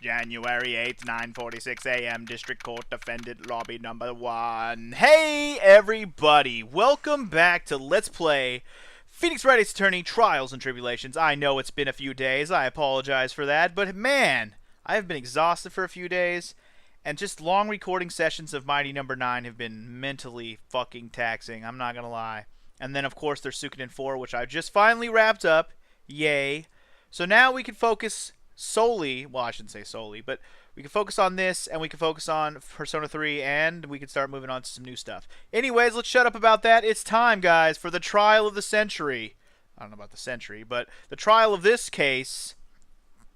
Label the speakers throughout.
Speaker 1: January 8th, 9:46 a.m. District Court Defendant Lobby number 1. Hey everybody, welcome back to Let's Play Phoenix Wright Ace Attorney Trials and Tribulations. I know it's been a few days, I apologize for that, but man, I have been exhausted for a few days, and just long recording sessions of Mighty Number 9 have been mentally fucking taxing, I'm not gonna lie. And then of course there's Suikoden 4, which I just finally wrapped up, yay. So now we can focus solely, well I shouldn't say solely, but we can focus on this, and we can focus on Persona 3, and we can start moving on to some new stuff. Anyways, let's shut up about that. It's time, guys, for the trial of the century. I don't know about the century, but the trial of this case,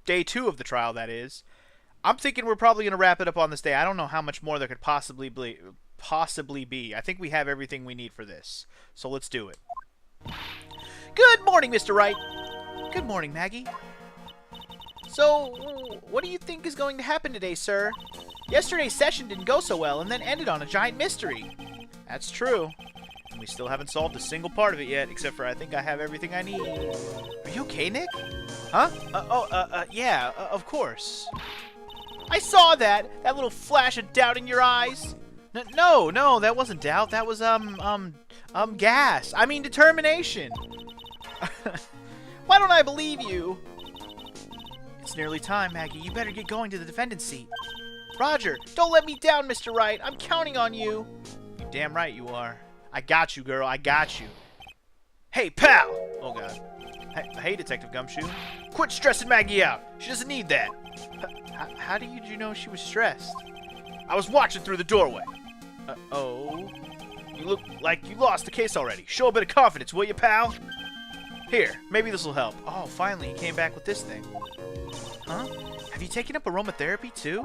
Speaker 1: day 2 of the trial, that is. I'm thinking we're probably going to wrap it up on this day. I don't know how much more there could possibly be. I think we have everything we need for this. So let's do it. Good morning, Mr. Wright. Good morning, Maggie. So, what do you think is going to happen today, sir? Yesterday's session didn't go so well, and then ended on a giant mystery. That's true. And we still haven't solved a single part of it yet, except for I think I have everything I need. Are you okay, Nick? Huh? Yeah, of course. I saw that little flash of doubt in your eyes. No, that wasn't doubt. That was, gas. I mean, determination. Why don't I believe you? It's nearly time, Maggie. You better get going to the defendant's seat. Roger, don't let me down, Mr. Wright. I'm counting on you. You're damn right you are. I got you, girl. I got you. Hey, pal! Oh, God. Hey, Detective Gumshoe. Quit stressing Maggie out. She doesn't need that. How did you know she was stressed? I was watching through the doorway. Oh? You look like you lost the case already. Show a bit of confidence, will you, pal? Here, maybe this will help. Oh, finally, he came back with this thing. Huh? Have you taken up aromatherapy, too?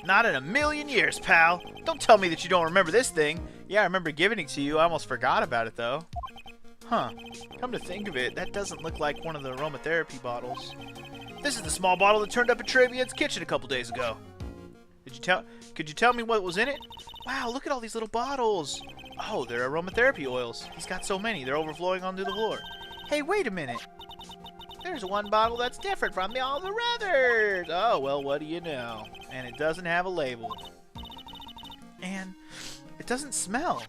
Speaker 1: Not in a million years, pal. Don't tell me that you don't remember this thing. Yeah, I remember giving it to you. I almost forgot about it, though. Huh. Come to think of it, that doesn't look like one of the aromatherapy bottles. This is the small bottle that turned up at Travian's kitchen a couple days ago. Could you tell me what was in it? Wow, look at all these little bottles. Oh, they're aromatherapy oils. He's got so many, they're overflowing onto the floor. Hey, wait a minute. There's one bottle that's different from all the others. Oh, well, what do you know? And it doesn't have a label. And it doesn't smell.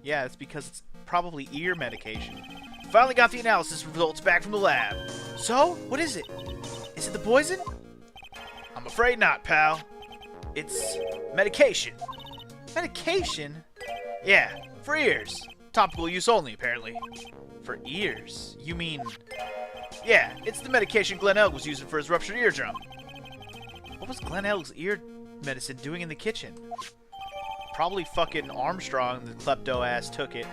Speaker 1: Yeah, it's because it's probably ear medication. Finally got the analysis results back from the lab. So, what is it? Is it the poison? I'm afraid not, pal. It's medication. Medication? Yeah, for ears. Topical use only, apparently. For ears? You mean... Yeah, it's the medication Glenn Elg was using for his ruptured eardrum. What was Glenn Elg's ear medicine doing in the kitchen? Probably fucking Armstrong, the klepto-ass, took it.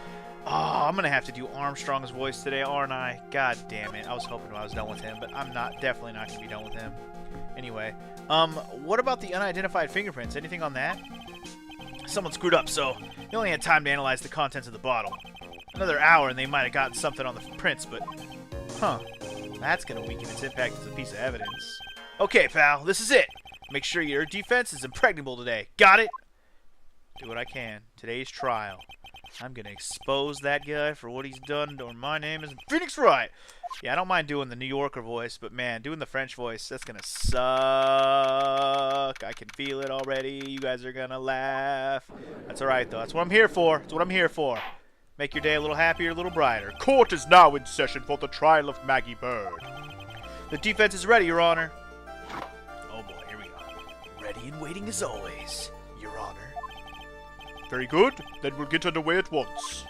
Speaker 1: Oh, I'm gonna have to do Armstrong's voice today, aren't I? God damn it. I was hoping I was done with him, but I'm definitely not gonna be done with him. Anyway, what about the unidentified fingerprints? Anything on that? Someone screwed up, so they only had time to analyze the contents of the bottle. Another hour and they might have gotten something on the prints, but... Huh. That's gonna weaken its impact as a piece of evidence. Okay, pal, this is it. Make sure your defense is impregnable today. Got it? Do what I can. Today's trial. I'm gonna expose that guy for what he's done, or my name is Phoenix Wright. Yeah, I don't mind doing the New Yorker voice, but man, doing the French voice, that's gonna suck. I can feel it already. You guys are gonna laugh. That's alright, though. That's what I'm here for. That's what I'm here for. Make your day a little happier, a little brighter. Court is now in session for the trial of Maggie Bird. The defense is ready, Your Honor. Oh boy, here we go. Ready and waiting as always, Your Honor. Very good. Then we'll get underway at once.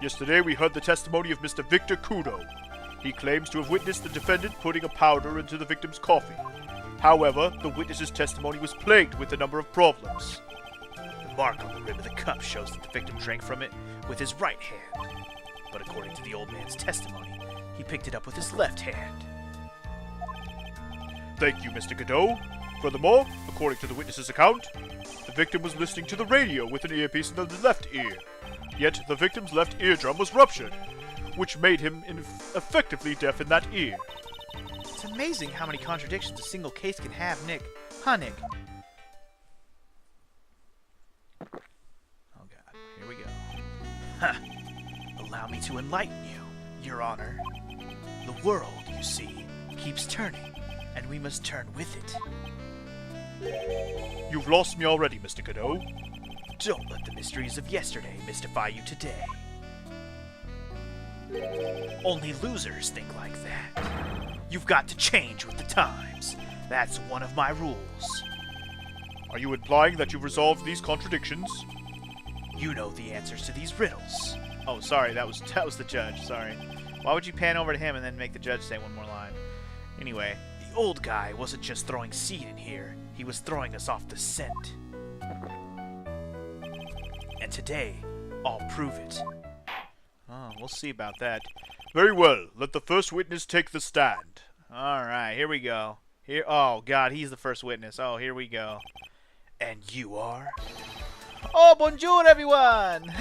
Speaker 1: Yesterday we heard the testimony of Mr. Victor Kudo. He claims to have witnessed the defendant putting a powder into the victim's coffee. However, the witness's testimony was plagued with a number of problems. The mark on the rim of the cup shows that the victim drank from it with his right hand. But according to the old man's testimony, he picked it up with his left hand. Thank you, Mr. Godot. Furthermore, according to the witness's account, the victim was listening to the radio with an earpiece in the left ear. Yet the victim's left eardrum was ruptured, which made him effectively deaf in that ear. It's amazing how many contradictions a single case can have, Nick. Huh, Nick? Oh god, here we go. Huh. Allow me to enlighten you, Your Honor. The world, you see, keeps turning, and we must turn with it.
Speaker 2: You've lost me already, Mr. Cadeau.
Speaker 1: Don't let the mysteries of yesterday mystify you today. Only losers think like that. You've got to change with the times. That's one of my rules.
Speaker 2: Are you implying that you've resolved these contradictions?
Speaker 1: You know the answers to these riddles. Oh, sorry, that was the judge, sorry. Why would you pan over to him and then make the judge say one more line? Anyway, the old guy wasn't just throwing seed in here. He was throwing us off the scent. And today, I'll prove it. Oh, we'll see about that.
Speaker 2: Very well. Let the first witness take the stand.
Speaker 1: Alright, here we go. Here. Oh, God, he's the first witness. Oh, here we go. And you are? Oh, bonjour, everyone!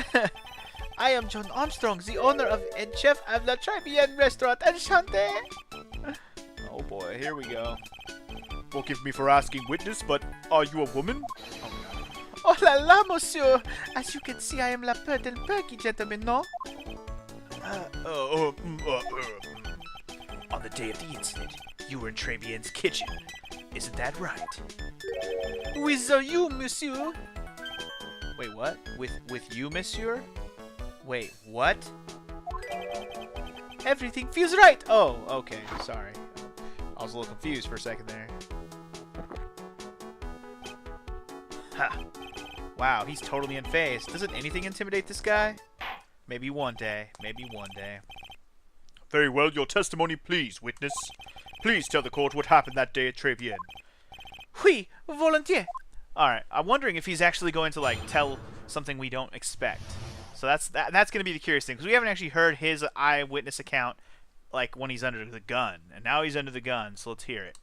Speaker 1: I am John Armstrong, the owner of and chef of La Tribulations restaurant. Enchanté! Oh, boy, here we go.
Speaker 2: Forgive me for asking, witness, but are you a woman?
Speaker 1: Oh la la, monsieur! As you can see, I am la pert and perky gentleman, no? On the day of the incident, you were in Trevian's kitchen. Isn't that right? With you, monsieur. Wait, what? With you, monsieur? Wait, what? Everything feels right! Oh, okay, sorry. I was a little confused for a second there. Ha! Wow, he's totally unfazed. Doesn't anything intimidate this guy? Maybe one day. Maybe one day.
Speaker 2: Very well, your testimony, please, witness. Please tell the court what happened that day at Trevian.
Speaker 1: Oui, volontiers. Alright, I'm wondering if he's actually going to, like, tell something we don't expect. So that's going to be the curious thing, because we haven't actually heard his eyewitness account, like, when he's under the gun. And now he's under the gun, so let's hear it.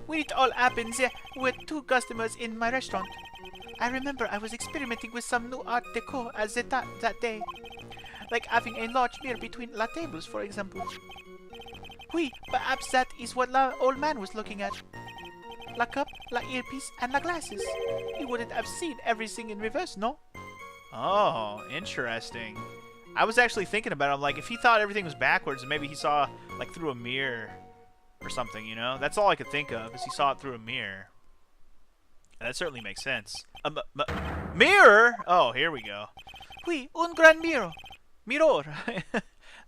Speaker 1: When it all happened, there were 2 customers in my restaurant. I remember I was experimenting with some new art decor at that day. Like having a large mirror between la tables, for example. Oui, perhaps that is what la old man was looking at. La cup, la earpiece, and la glasses. He wouldn't have seen everything in reverse, no? Oh, interesting. I was actually thinking about it. I'm like, if he thought everything was backwards, maybe he saw, like, through a mirror or something, you know? That's all I could think of, is he saw it through a mirror. And that certainly makes sense. Mirror? Oh, here we go. Oui, un gran mirror. Mirror.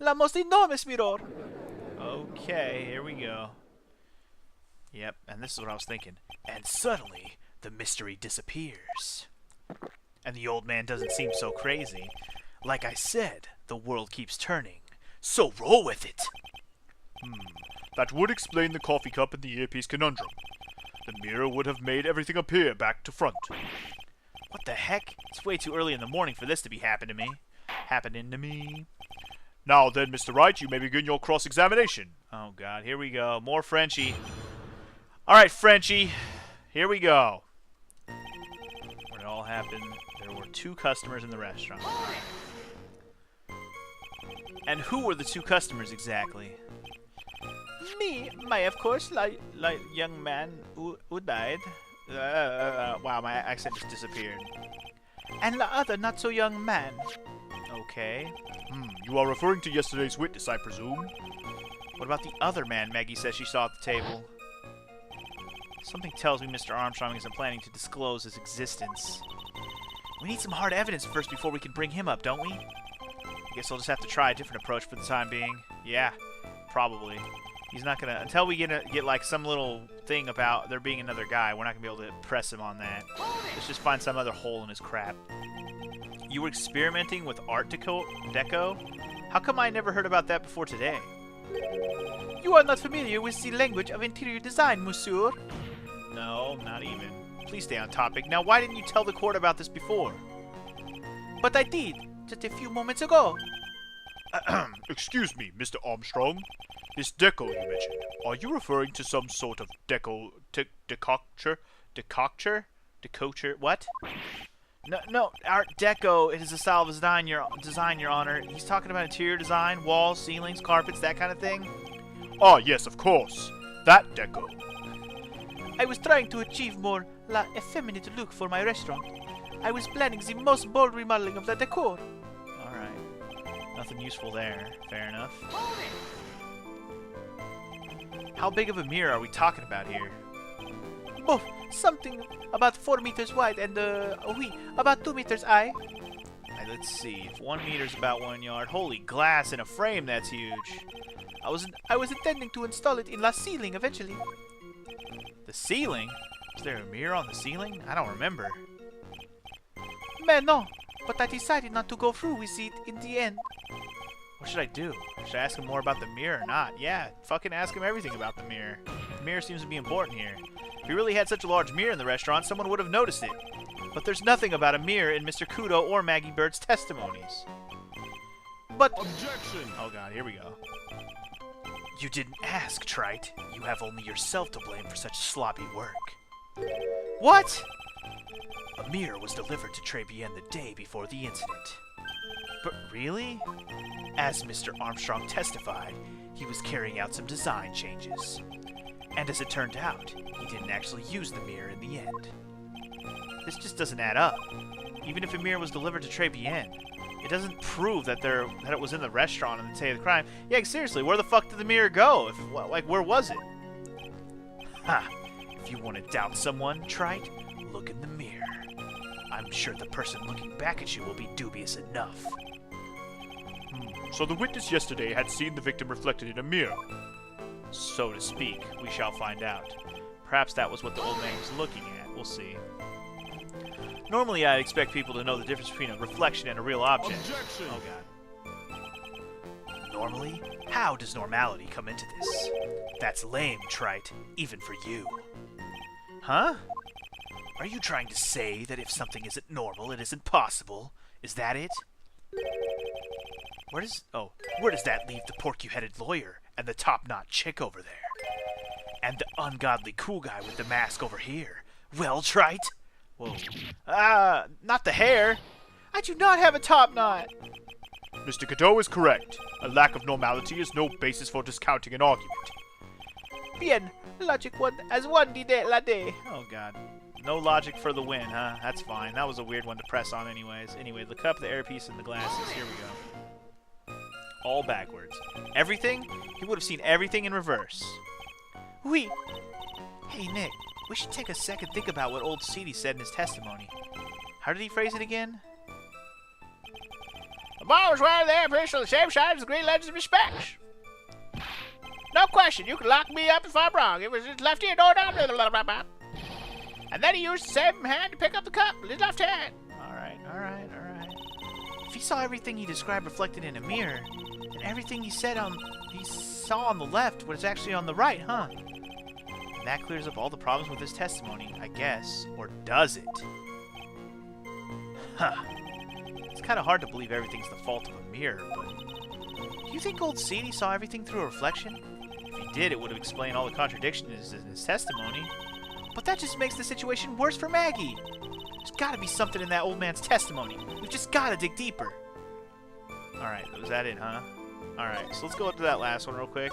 Speaker 1: La most enormous mirror. Okay, here we go. Yep, and this is what I was thinking. And suddenly, the mystery disappears. And the old man doesn't seem so crazy. Like I said, the world keeps turning. So roll with it.
Speaker 2: That would explain the coffee cup and the earpiece conundrum. The mirror would have made everything appear back to front.
Speaker 1: What the heck? It's way too early in the morning for this to be happening to me.
Speaker 2: Now then, Mr. Wright, you may begin your cross-examination.
Speaker 1: Oh, God. Here we go. More Frenchie. All right, Frenchie. Here we go. What it all happened. There were 2 customers in the restaurant. And who were the 2 customers exactly? Me, of course, like young man who died. Wow, my accent just disappeared. And the other not so young man. Okay.
Speaker 2: You are referring to yesterday's witness, I presume?
Speaker 1: What about the other man Maggie says she saw at the table? Something tells me Mr. Armstrong isn't planning to disclose his existence. We need some hard evidence first before we can bring him up, don't we? I guess I'll just have to try a different approach for the time being. Yeah, probably. He's not gonna, until we get like some little thing about there being another guy, we're not gonna be able to press him on that. Let's just find some other hole in his crap. You were experimenting with art deco? How come I never heard about that before today? You are not familiar with the language of interior design, monsieur. No, not even. Please stay on topic. Now, why didn't you tell the court about this before? But I did, just a few moments ago.
Speaker 2: Excuse me, Mr. Armstrong. This deco you mentioned, are you referring to some sort of decoction? Decoction? What?
Speaker 1: No, Art Deco. It is a style of design, Your Honor. He's talking about interior design, walls, ceilings, carpets, that kind of thing.
Speaker 2: Ah, yes, of course. That deco.
Speaker 1: I was trying to achieve more la effeminate look for my restaurant. I was planning the most bold remodeling of the decor. Alright. Nothing useful there. Fair enough. How big of a mirror are we talking about here? Both something about 4 meters wide and, about 2 meters high. Let's see. If 1 meter's about 1 yard. Holy glass in a frame, that's huge. I was intending to install it in the ceiling eventually. The ceiling? Is there a mirror on the ceiling? I don't remember. Man, no. But I decided not to go through with it in the end. What should I do? Should I ask him more about the mirror or not? Yeah, fucking ask him everything about the mirror. The mirror seems to be important here. If we really had such a large mirror in the restaurant, someone would have noticed it. But there's nothing about a mirror in Mr. Kudo or Maggie Bird's testimonies. But...
Speaker 2: Objection!
Speaker 1: Oh god, here we go. You didn't ask, Trite. You have only yourself to blame for such sloppy work. What? A mirror was delivered to Tribulations the day before the incident. But really? As Mr. Armstrong testified, he was carrying out some design changes. And as it turned out, he didn't actually use the mirror in the end. This just doesn't add up. Even if a mirror was delivered to Tribulations, it doesn't prove that it was in the restaurant on the day of the crime. Yeah, seriously, where the fuck did the mirror go? Where was it? Ha! If you want to doubt someone, Trite, look in the mirror. I'm sure the person looking back at you will be dubious enough.
Speaker 2: So the witness yesterday had seen the victim reflected in a mirror.
Speaker 1: So to speak. We shall find out. Perhaps that was what the old man was looking at. We'll see. Normally, I'd expect people to know the difference between a reflection and a real object.
Speaker 2: Objection!
Speaker 1: Oh, God. Normally? How does normality come into this? That's lame, Trite, even for you. Huh? Are you trying to say that if something isn't normal, it isn't possible? Is that it? Where does that leave the porky-headed lawyer and the top-knot chick over there? And the ungodly cool guy with the mask over here? Well, Trite? Whoa. Not the hair. I do not have a top knot.
Speaker 2: Mr. Cadeau is correct. A lack of normality is no basis for discounting an argument.
Speaker 1: Bien. Logic one as one de la day. Oh, God. No logic for the win, huh? That's fine. That was a weird one to press on anyways. Anyway, the cup, the airpiece, and the glasses. Here we go. All backwards. Everything? He would have seen everything in reverse. Oui. Hey, Nick. We should take a second think about what old Seedy said in his testimony. How did he phrase it again? The bar was wearing the airpiece on the same side as the green legends of respect. No question, you can lock me up if I'm wrong. It was his left ear door down. And then he used the same hand to pick up the cup with his left hand. Alright. If he saw everything he described reflected in a mirror, then everything he saw on the left was actually on the right, huh? And that clears up all the problems with his testimony, I guess. Or does it? Huh. It's kind of hard to believe everything's the fault of a mirror, but... Do you think old Seedy saw everything through a reflection? If he did, it would have explained all the contradictions in his testimony. But that just makes the situation worse for Maggie. There's gotta be something in that old man's testimony. We've just gotta dig deeper. Alright, was that it, huh? Alright, so let's go up to that last one real quick.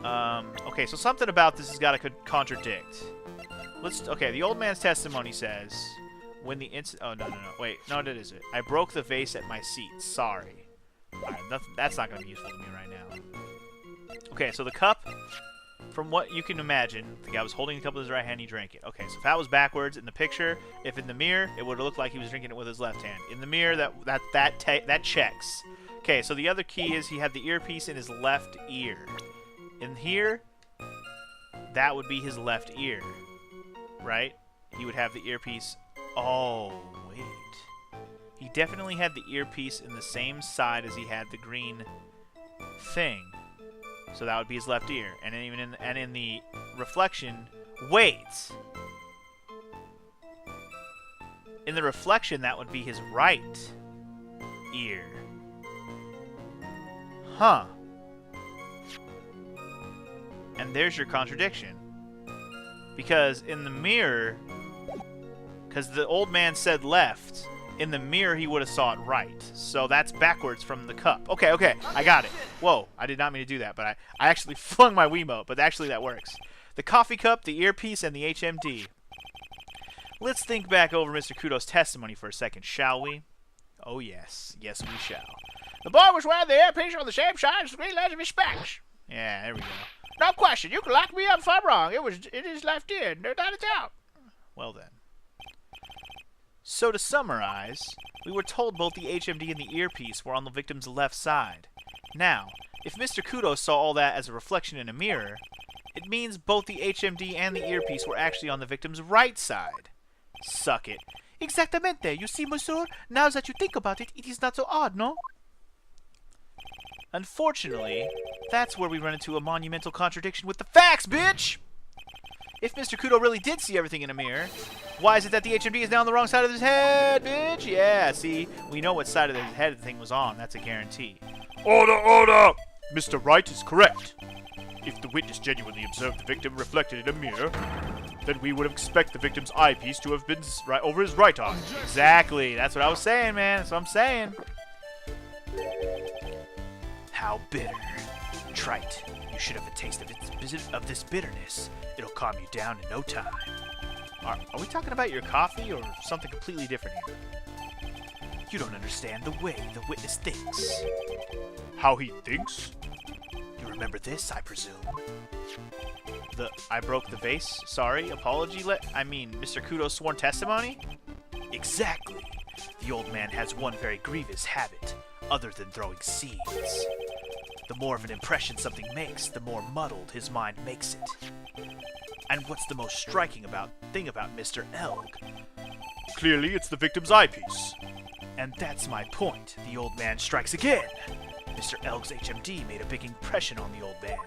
Speaker 1: Okay, so something about this has got to contradict. Okay, the old man's testimony says, when the incident... Oh, no. Wait, no, that is it. I broke the vase at my seat. Sorry. Alright, that's not going to be useful to me right now. Okay, so the cup, from what you can imagine, the guy was holding the cup with his right hand, he drank it. Okay, so if that was backwards in the picture, if in the mirror, it would have looked like he was drinking it with his left hand. In the mirror, that checks. Okay, so the other key is he had the earpiece in his left ear. In here, that would be his left ear, right? He would have the earpiece. Oh, wait. He definitely had the earpiece in the same side as he had the green thing. So that would be his left ear. And even in the reflection, wait. In the reflection, that would be his right ear. Huh. And there's your contradiction. Because in the mirror, because the old man said left, in the mirror he would have saw it right. So that's backwards from the cup. Okay, I got it. Whoa, I did not mean to do that, but I actually flung my Wiimote, but actually that works. The coffee cup, the earpiece, and the HMD. Let's think back over Mr. Kudo's testimony for a second, shall we? Oh yes, yes we shall. The boy was wearing the earpiece on the same side as the green legend of respect. Yeah, there we go. No question. You can lock me up if I'm wrong. It is left in. No doubt it's out. Well then. So to summarize, we were told both the HMD and the earpiece were on the victim's left side. Now, if Mr. Kudo saw all that as a reflection in a mirror, it means both the HMD and the earpiece were actually on the victim's right side. Suck it. Exactamente. You see, monsieur, now that you think about it, it is not so odd, no? Unfortunately, that's where we run into a monumental contradiction with the facts, bitch! If Mr. Kudo really did see everything in a mirror, why is it that the HMD is now on the wrong side of his head, bitch? Yeah, see, we know what side of his head the thing was on. That's a guarantee.
Speaker 2: Order, order! Mr. Wright is correct. If the witness genuinely observed the victim reflected in a mirror, then we would expect the victim's eyepiece to have been right over his right eye.
Speaker 1: Exactly. That's what I was saying, man. That's what I'm saying. How bitter. Trite. You should have a taste of this bitterness. It'll calm you down in no time. Are we talking about your coffee or something completely different here? You don't understand the way the witness thinks.
Speaker 2: How he thinks?
Speaker 1: You remember this, I presume? I broke the vase? Sorry, apology? Mr. Kudo's sworn testimony? Exactly. The old man has one very grievous habit, other than throwing seeds. The more of an impression something makes, the more muddled his mind makes it. And what's the most striking thing about Mr. Elg?
Speaker 2: Clearly, it's the victim's eyepiece.
Speaker 1: And that's my point. The old man strikes again. Mr. Elg's HMD made a big impression on the old man.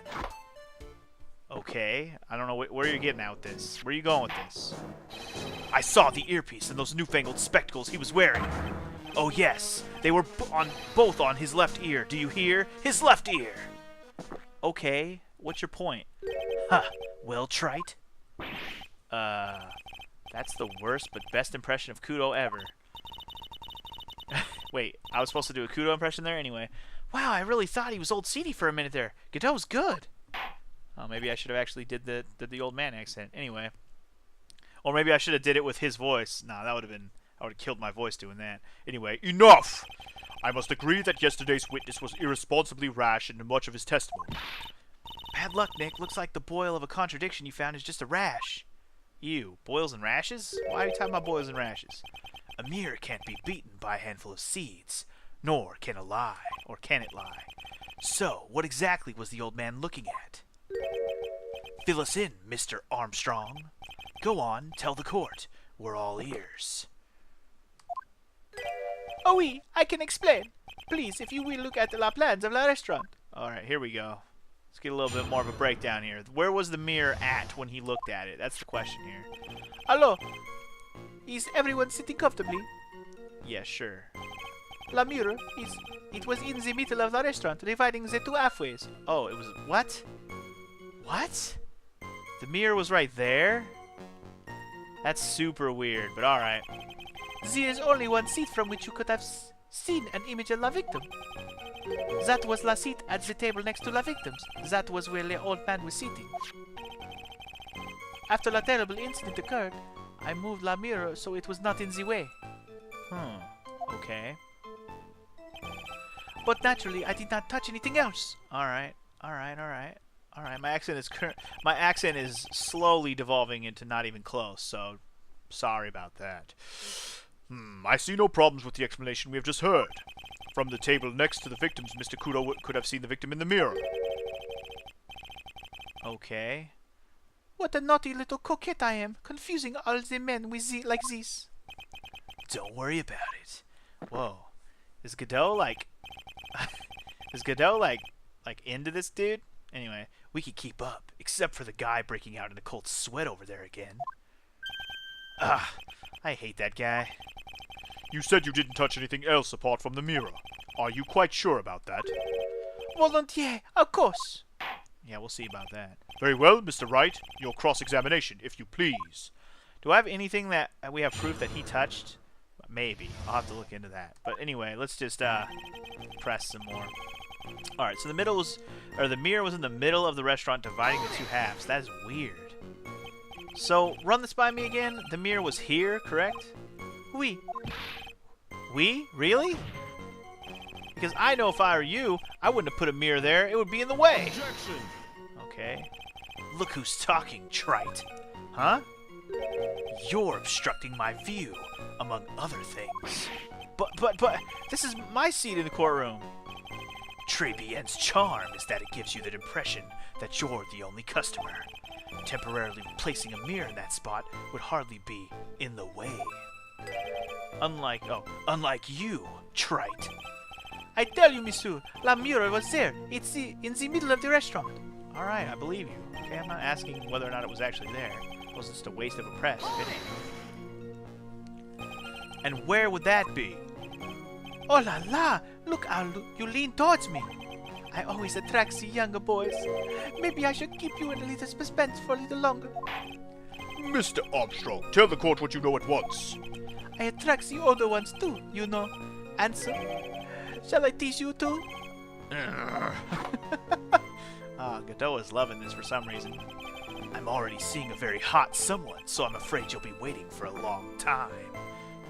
Speaker 1: Okay, I don't know where you're getting at with this. Where are you going with this? I saw the earpiece and those newfangled spectacles he was wearing. Oh yes, they were both on his left ear. Do you hear? His left ear! Okay, what's your point? Huh, well, trite. That's the worst but best impression of Kudo ever. Wait, I was supposed to do a Kudo impression there? Anyway. Wow, I really thought he was old seedy for a minute there. Godot's good. Oh, maybe I should have actually did the old man accent. Anyway. Or maybe I should have did it with his voice. Nah, I would have killed my voice doing that. Anyway,
Speaker 2: enough! I must agree that yesterday's witness was irresponsibly rash in much of his testimony.
Speaker 1: Bad luck, Nick. Looks like the boil of a contradiction you found is just a rash. Ew, boils and rashes? Why are you talking about boils and rashes? A mirror can't be beaten by a handful of seeds, nor can a lie, or can it lie. So, what exactly was the old man looking at? Fill us in, Mr. Armstrong. Go on, tell the court. We're all ears. Oh oui, I can explain. Please, if you will look at the plans of the restaurant. Alright, here we go. Let's get a little bit more of a breakdown here. Where was the mirror at when he looked at it? That's the question here. Hello. Is everyone sitting comfortably? Yeah, sure. La mirror it was in the middle of the restaurant, dividing the two halfways. Oh, it was what? What? The mirror was right there? That's super weird, but alright. There is only one seat from which you could have seen an image of la victim. That was la seat at the table next to la victims. That was where the old man was sitting. After la terrible incident occurred, I moved la mirror so it was not in the way. Okay. But naturally, I did not touch anything else. Alright. My accent is slowly devolving into not even close, so sorry about that.
Speaker 2: I see no problems with the explanation we have just heard. From the table next to the victims, Mr. Kudo could have seen the victim in the mirror.
Speaker 1: Okay. What a naughty little coquette I am, confusing all the men with like this. Don't worry about it. Whoa. Is Godot like... is Godot like into this dude? Anyway, we could keep up, except for the guy breaking out in a cold sweat over there again. Ugh, I hate that guy.
Speaker 2: You said you didn't touch anything else apart from the mirror. Are you quite sure about that?
Speaker 1: Volontiers, of course. Yeah, we'll see about that.
Speaker 2: Very well, Mr. Wright. Your cross-examination, if you please.
Speaker 1: Do I have anything that we have proof that he touched? Maybe. I'll have to look into that. But anyway, let's just press some more. Alright, so the mirror was in the middle of the restaurant dividing the two halves. That is weird. So, run this by me again. The mirror was here, correct? Oui. We? Really? Because I know if I were you, I wouldn't have put a mirror there. It would be in the way.
Speaker 3: Objection!
Speaker 1: Okay. Look who's talking, trite. Huh? You're obstructing my view, among other things. But, this is my seat in the courtroom. Tribulations' charm is that it gives you the impression that you're the only customer. Temporarily placing a mirror in that spot would hardly be in the way. Unlike you, trite. I tell you, monsieur, la mirror was there. It's in the middle of the restaurant. Alright, I believe you. Okay, I'm not asking whether or not it was actually there. It wasn't just a waste of a press, and where would that be? Oh la la! Look how you lean towards me. I always attract the younger boys. Maybe I should keep you in a little suspense for a little longer.
Speaker 2: Mr. Armstrong, tell the court what you know at once.
Speaker 1: I attract the older ones too, you know. Answer. Shall I tease you too? Godot is loving this for some reason. I'm already seeing a very hot someone, so I'm afraid you'll be waiting for a long time.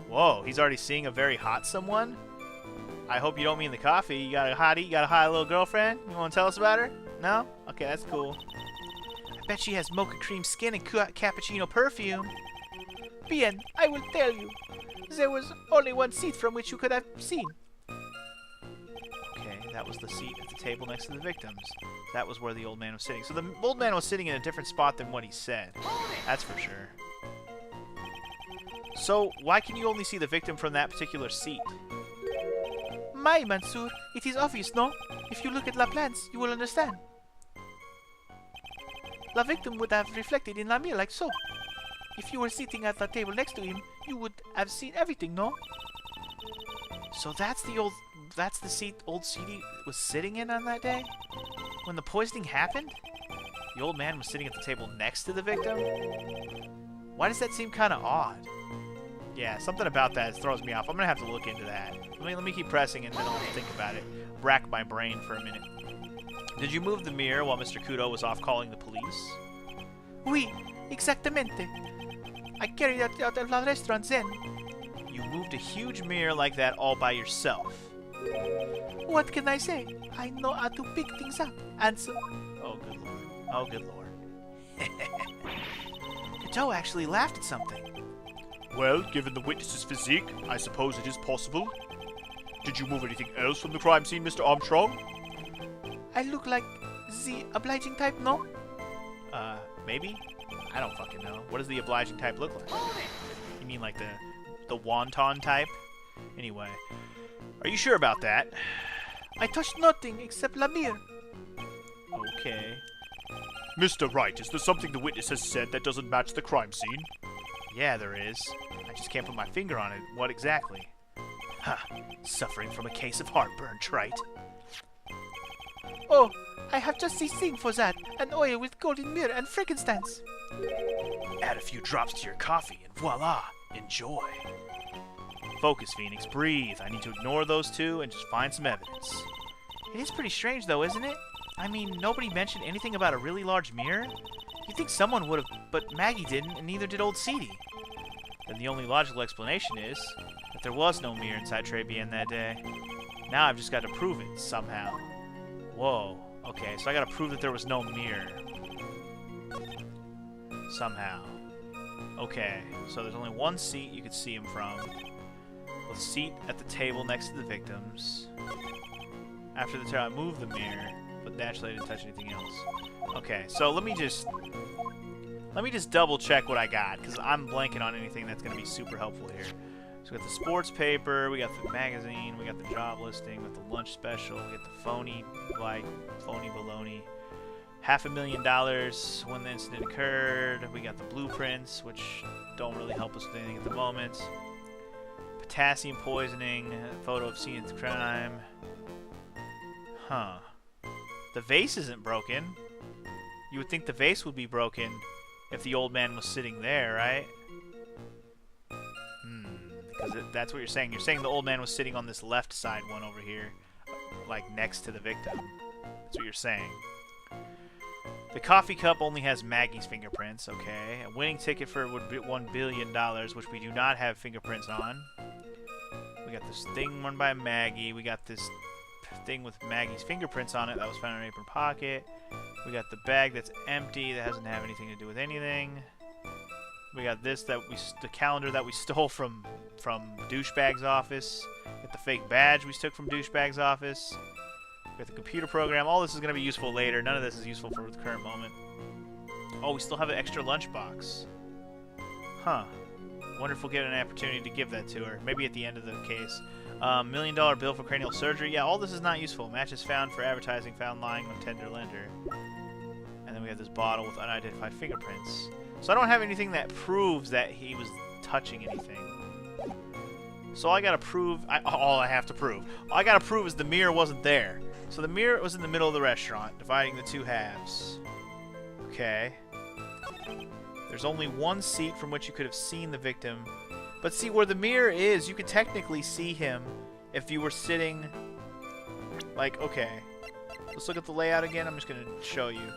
Speaker 1: Whoa, he's already seeing a very hot someone? I hope you don't mean the coffee. You got a hottie? You got a hot little girlfriend? You want to tell us about her? No? Okay, that's cool. I bet she has mocha cream skin and cappuccino perfume. Bien, I will tell you. There was only one seat from which you could have seen. Okay, that was the seat at the table next to the victims. That was where the old man was sitting. So the old man was sitting in a different spot than what he said. That's for sure. So, why can you only see the victim from that particular seat? My Mansour, it is obvious, no? If you look at La Plante, you will understand. La victim would have reflected in La mirror like so. If you were sitting at the table next to him, you would have seen everything, no? So that's the seat old CD was sitting in on that day? When the poisoning happened? The old man was sitting at the table next to the victim? Why does that seem kind of odd? Yeah, something about that throws me off. I'm gonna have to look into that. Let me keep pressing and then I'll think about it. Rack my brain for a minute. Did you move the mirror while Mr. Kudo was off calling the police? Oui, exactamente. I carried it out of the restaurant then. You moved a huge mirror like that all by yourself. What can I say? I know how to pick things up. Answer. Oh, good lord. Oh, good lord. Kudo actually laughed at something.
Speaker 2: Well, given the witness's physique, I suppose it is possible. Did you move anything else from the crime scene, Mr. Armstrong?
Speaker 1: I look like the obliging type, no? Maybe? I don't fucking know. What does the obliging type look like? You mean like the wonton type? Anyway, are you sure about that? I touched nothing except la mirror.
Speaker 2: Okay. Mr. Wright, is there something the witness has said that doesn't match the crime scene?
Speaker 1: Yeah, there is. I just can't put my finger on it. What exactly? Ha! Suffering from a case of heartburn, trite. Oh, I have just this thing for that. An oil with golden mirror and frankincense. Add a few drops to your coffee and voila! Enjoy. Focus, Phoenix. Breathe. I need to ignore those two and just find some evidence. It is pretty strange, though, isn't it? I mean, nobody mentioned anything about a really large mirror? You'd think someone would have, but Maggie didn't, and neither did old Seedy. Then the only logical explanation is that there was no mirror inside Tribulations that day. Now I've just got to prove it, somehow. Whoa. Okay, so I gotta prove that there was no mirror. Somehow. Okay, so there's only one seat you could see him from. The seat at the table next to the victims. After the table, I moved the mirror, but naturally I didn't touch anything else. Okay, so let me just double check what I got, because I'm blanking on anything that's gonna be super helpful here. So we got the sports paper, we got the magazine, we got the job listing, we got the lunch special, we got the phony baloney. $500,000 when the incident occurred. We got the blueprints, which don't really help us with anything at the moment. Potassium poisoning, a photo of scene of the crime. Huh. The vase isn't broken. You would think the vase would be broken if the old man was sitting there, right? Because that's what you're saying. You're saying the old man was sitting on this left side one over here, like next to the victim. That's what you're saying. The coffee cup only has Maggie's fingerprints, okay. A winning ticket for $1 billion, which we do not have fingerprints on. We got this thing run by Maggie. We got this thing with Maggie's fingerprints on it that was found in her apron pocket. We got the bag that's empty that doesn't have anything to do with anything. We got this the calendar that we stole from Douchebag's office. We got the fake badge we took from Douchebag's office. We got the computer program. All this is going to be useful later. None of this is useful for the current moment. Oh, we still have an extra lunchbox. Huh. Wonder if we'll get an opportunity to give that to her. Maybe at the end of the case. $1 million bill for cranial surgery. Yeah, all this is not useful. Matches found for advertising found lying on tender lender. And then we have this bottle with unidentified fingerprints. So I don't have anything that proves that he was touching anything. So all I gotta prove, all I have to prove is the mirror wasn't there. So the mirror was in the middle of the restaurant, dividing the two halves. Okay. There's only one seat from which you could have seen the victim. But see, where the mirror is, you could technically see him if you were sitting... Like, okay. Let's look at the layout again. I'm just going to show you.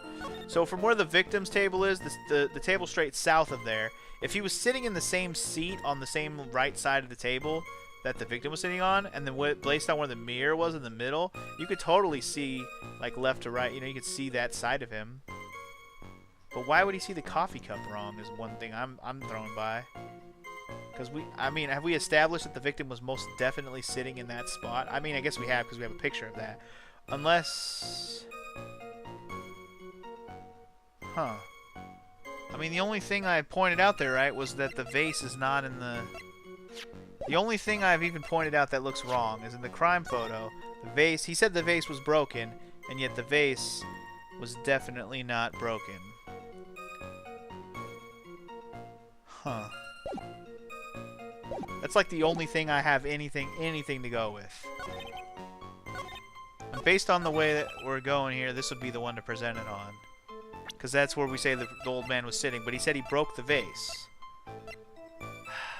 Speaker 1: So from where the victim's table is, the table straight south of there, if he was sitting in the same seat on the same right side of the table that the victim was sitting on, and then based on where the mirror was in the middle, you could totally see, like, left to right. You know, you could see that side of him. But why would he see the coffee cup wrong is one thing I'm thrown by. Because I mean, have we established that the victim was most definitely sitting in that spot? I mean, I guess we have because we have a picture of that. Unless... Huh. I mean, the only thing I pointed out there, right, was that the vase is not in the... The only thing I've even pointed out that looks wrong is in the crime photo, the vase... He said the vase was broken, and yet the vase was definitely not broken. Huh. That's like the only thing I have anything to go with. And based on the way that we're going here, this would be the one to present it on. Because that's where we say the old man was sitting. But he said he broke the vase.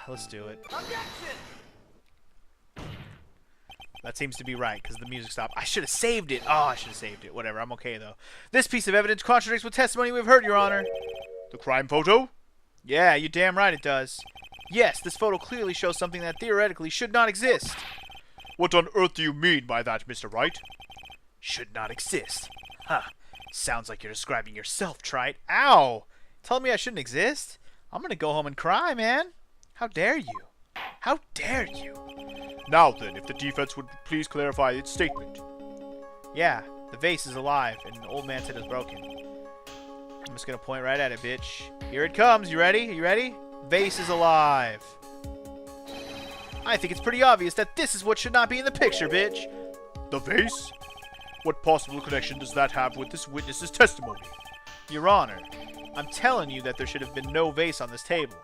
Speaker 1: Let's do it. Objection! That seems to be right, because the music stopped. I should have saved it. Oh, I should have saved it. Whatever, I'm okay, though. This piece of evidence contradicts with testimony we've heard, Your Honor.
Speaker 2: The crime photo?
Speaker 1: Yeah, you're damn right it does. Yes, this photo clearly shows something that theoretically should not exist.
Speaker 2: What on earth do you mean by that, Mr. Wright?
Speaker 1: Should not exist. Huh. Sounds like you're describing yourself, Trite. Ow! Telling me I shouldn't exist? I'm gonna go home and cry, man. How dare you? How dare you?
Speaker 2: Now then, if the defense would please clarify its statement.
Speaker 1: Yeah, the vase is alive, and the old man said it was broken. I'm just gonna point right at it, bitch. Here it comes. You ready? You ready? Vase is alive. I think it's pretty obvious that this is what should not be in the picture, bitch.
Speaker 2: The vase? What possible connection does that have with this witness's testimony?
Speaker 1: Your Honor, I'm telling you that there should have been no vase on this table.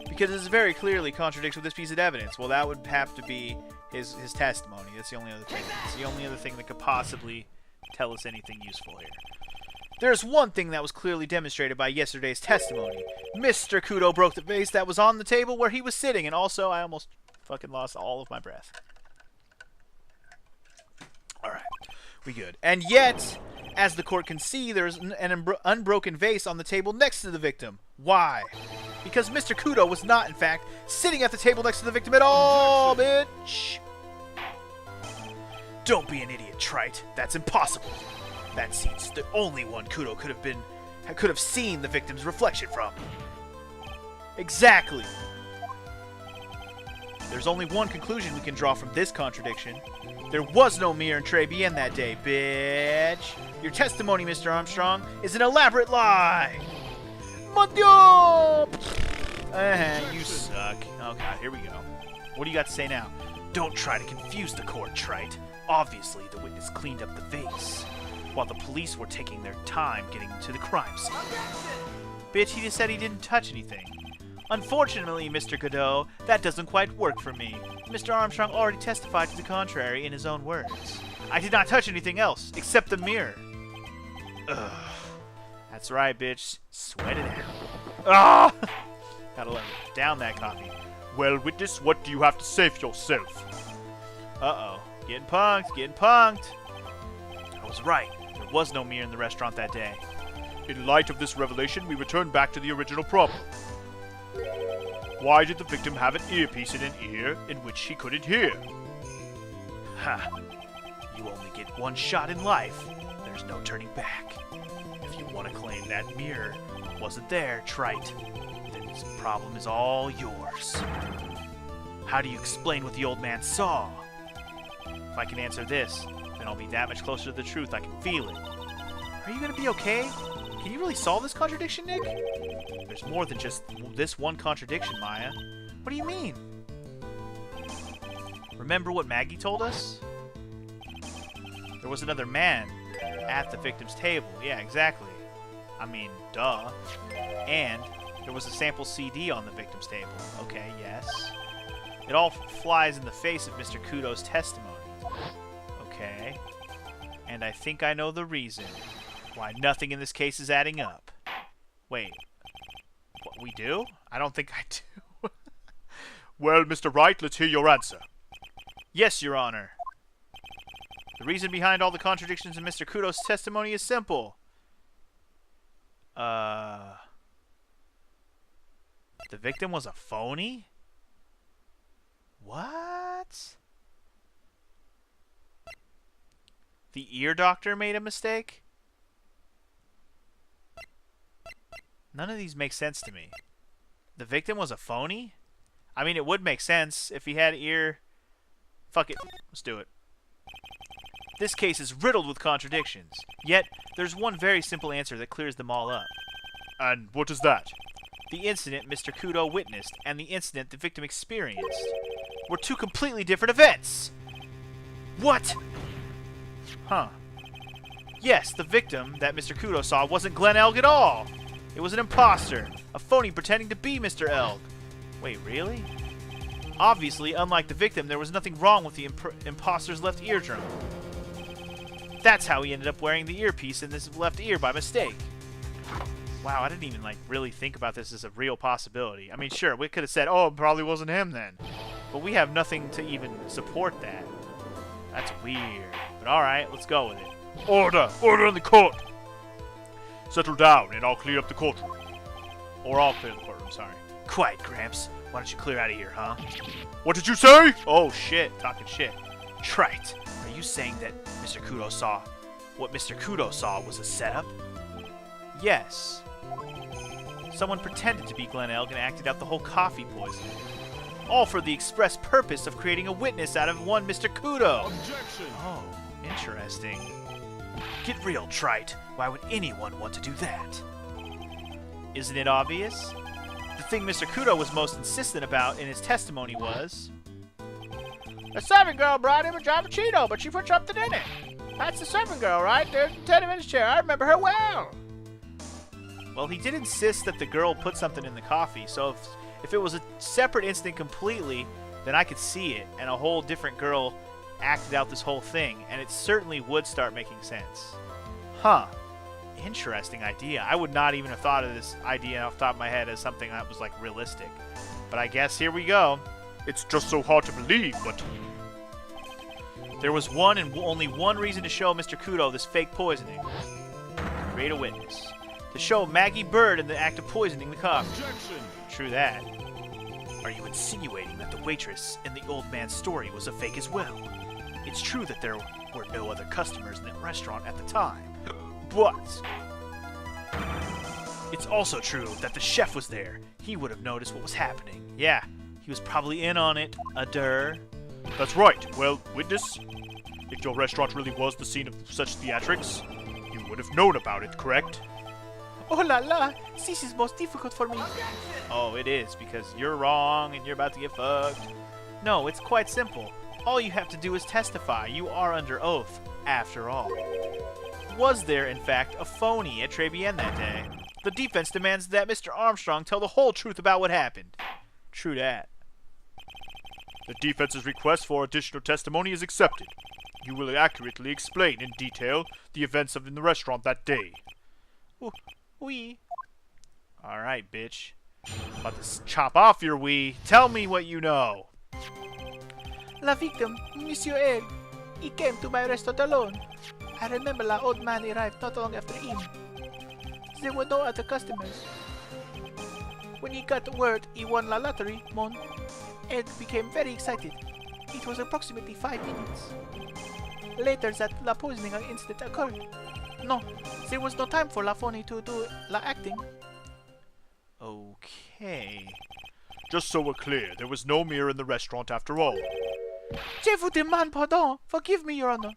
Speaker 1: Because this very clearly contradicts with this piece of evidence. Well, that would have to be his testimony. That's the only other thing. It's the only other thing that could possibly tell us anything useful here. There's one thing that was clearly demonstrated by yesterday's testimony. Mr. Kudo broke the vase that was on the table where he was sitting, and also I almost fucking lost all of my breath. Alright, we good. And yet, as the court can see, there's an unbroken vase on the table next to the victim. Why? Because Mr. Kudo was not, in fact, sitting at the table next to the victim at all, bitch! Don't be an idiot, Trite. That's impossible. That seat's the only one Kudo could have seen the victim's reflection from. Exactly. There's only one conclusion we can draw from this contradiction. There was no mirror in Trey Bien that day, bitch. Your testimony, Mr. Armstrong, is an elaborate lie. Mon Dieu! You suck. Oh god, here we go. What do you got to say now? Don't try to confuse the court, Trite. Obviously, the witness cleaned up the vase, while the police were taking their time getting to the crime scene. Bitch, he just said he didn't touch anything. Unfortunately, Mr. Godot, that doesn't quite work for me. Mr. Armstrong already testified to the contrary in his own words. I did not touch anything else, except the mirror. Ugh. That's right, bitch. Sweat it out. Ah! Gotta let it down that coffee.
Speaker 2: Well, witness, what do you have to say for yourself?
Speaker 1: Uh-oh. Getting punked, getting punked. I was right. There was no mirror in the restaurant that day.
Speaker 2: In light of this revelation, we return back to the original problem. Why did the victim have an earpiece in an ear in which he couldn't hear?
Speaker 1: Ha. You only get one shot in life. There's no turning back. If you want to claim that mirror wasn't there, trite, then this problem is all yours. How do you explain what the old man saw? If I can answer this, then I'll be that much closer to the truth. I can feel it. Are you gonna be okay? Can you really solve this contradiction, Nick? There's more than just this one contradiction, Maya. What do you mean? Remember what Maggie told us? There was another man at the victim's table. Yeah, exactly. I mean, duh. And there was a sample CD on the victim's table. Okay, yes. It all flies in the face of Mr. Kudo's testimony. Okay. And I think I know the reason why nothing in this case is adding up. Wait. What, we do? I don't think I do.
Speaker 2: Well, Mr. Wright, let's hear your answer.
Speaker 1: Yes, Your Honor. The reason behind all the contradictions in Mr. Kudo's testimony is simple. The victim was a phony? What? The ear doctor made a mistake? None of these make sense to me. The victim was a phony? I mean, it would make sense if he had ear... Fuck it. Let's do it. This case is riddled with contradictions. Yet, there's one very simple answer that clears them all up.
Speaker 2: And what is that?
Speaker 1: The incident Mr. Kudo witnessed and the incident the victim experienced were two completely different events. What? Huh. Yes, the victim that Mr. Kudo saw wasn't Glenn Elg at all. It was an imposter, a phony pretending to be Mr. Elg. Wait, really? Obviously, unlike the victim, there was nothing wrong with the imposter's left eardrum. That's how he ended up wearing the earpiece in his left ear by mistake. Wow, I didn't even, really think about this as a real possibility. I mean, sure, we could have said, oh, it probably wasn't him then. But we have nothing to even support that. That's weird. But alright, let's go with it.
Speaker 2: Order! Order in the court! Settle down, and I'll clear up the courtroom.
Speaker 1: Or I'll clear the courtroom, sorry. Quiet, Gramps. Why don't you clear out of here, huh?
Speaker 2: What did you say?
Speaker 1: Oh, shit. Talking shit. Trite. Are you saying that Mr. Kudo saw... What Mr. Kudo saw was a setup? Yes. Someone pretended to be Glenn Elg and acted out the whole coffee poisoning. All for the express purpose of creating a witness out of one Mr. Kudo.
Speaker 2: Objection!
Speaker 1: Oh, interesting. Get real, Trite. Why would anyone want to do that? Isn't it obvious? The thing Mr. Kudo was most insistent about in his testimony was... The servant girl brought him a Cheeto, but she put something in it. That's the servant girl, right? There's the tenement chair. I remember her well. Well, he did insist that the girl put something in the coffee, so if it was a separate incident completely, then I could see it, and a whole different girl acted out this whole thing, and it certainly would start making sense. Huh. Interesting idea. I would not even have thought of this idea off the top of my head as something that was, realistic. But I guess here we go.
Speaker 2: It's just so hard to believe, but...
Speaker 1: There was one and only one reason to show Mr. Kudo this fake poisoning. To create a witness. To show Maggie Bird in the act of poisoning the coffee.
Speaker 2: Objection!
Speaker 1: True that. Are you insinuating that the waitress in the old man's story was a fake as well? It's true that there were no other customers in that restaurant at the time. But it's also true that the chef was there. He would have noticed what was happening. Yeah, he was probably in on it.
Speaker 2: That's right. Well, witness, if your restaurant really was the scene of such theatrics, you would have known about it, correct?
Speaker 1: Oh la la, this is most difficult for me. Oh, it is, because you're wrong and you're about to get fucked. No, it's quite simple. All you have to do is testify. You are under oath, after all. Was there, in fact, a phony at Tribulations that day? The defense demands that Mr. Armstrong tell the whole truth about what happened. True that.
Speaker 2: The defense's request for additional testimony is accepted. You will accurately explain in detail the events in the restaurant that day.
Speaker 1: Oui. Alright, bitch. About to chop off your we. Tell me what you know. La victim, Monsieur Egg. He came to my restaurant alone. I remember the old man arrived not long after him. There were no other customers. When he got word he won the lottery, Egg became very excited. It was approximately 5 minutes. Later that la poisoning incident occurred. No, there was no time for la phony to do la acting. Okay.
Speaker 2: Just so we're clear, there was no mirror in the restaurant after all.
Speaker 1: Je vous demande pardon. Forgive me, Your Honor.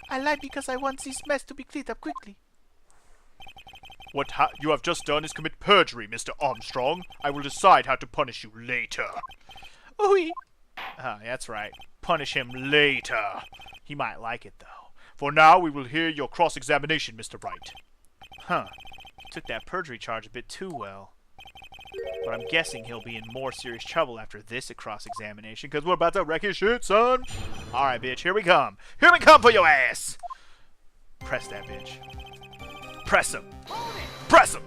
Speaker 1: I lied because I want this mess to be cleaned up quickly.
Speaker 2: What you have just done is commit perjury, Mr. Armstrong. I will decide how to punish you later.
Speaker 1: Oui.
Speaker 2: That's right. Punish him later. He might like it, though. For now, we will hear your cross-examination, Mr. Wright.
Speaker 1: Huh. He took that perjury charge a bit too well. But I'm guessing he'll be in more serious trouble after this cross-examination, because we're about to wreck his shit, son. Alright, bitch, here we come. Here we come for your ass! Press that bitch. Press him. Press him!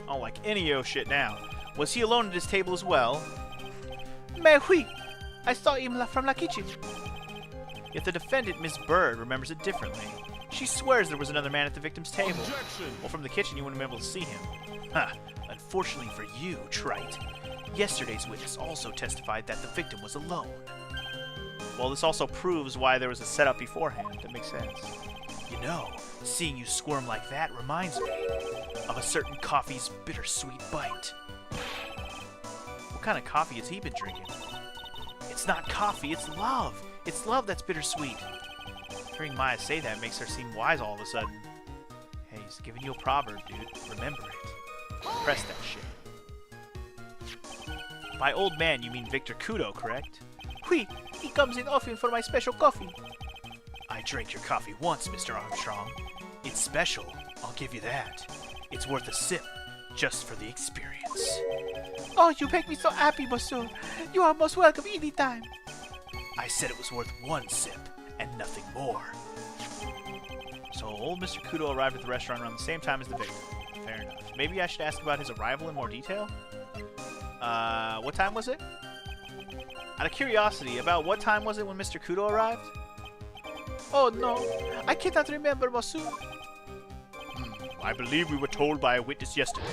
Speaker 1: I don't like any of your shit now. Was he alone at his table as well? Mais oui. I saw him from la kitchen. Yet the defendant, Miss Bird, remembers it differently. She swears there was another man at the victim's table.
Speaker 3: Objection.
Speaker 1: Well, from the kitchen you wouldn't have been able to see him. Huh. Unfortunately for you, Trite. Yesterday's witness also testified that the victim was alone. Well, this also proves why there was a setup beforehand. That makes sense. You know, seeing you squirm like that reminds me of a certain coffee's bittersweet bite. What kind of coffee has he been drinking? It's not coffee, it's love. It's love that's bittersweet. Hearing Maya say that makes her seem wise all of a sudden. Hey, he's giving you a proverb, dude. Remember it. Press that shit. By old man, you mean Victor Kudo, correct? Oui, he comes in often for my special coffee. I drank your coffee once, Mr. Armstrong. It's special, I'll give you that. It's worth a sip, just for the experience. Oh, you make me so happy, monsieur. You are most welcome any time. I said it was worth one sip, and nothing more. So old Mr. Kudo arrived at the restaurant around the same time as the victim. Fair enough. Maybe I should ask about his arrival in more detail? What time was it? Out of curiosity, about what time was it when Mr. Kudo arrived? Oh no, I cannot remember, monsieur.
Speaker 2: I believe we were told by a witness yesterday.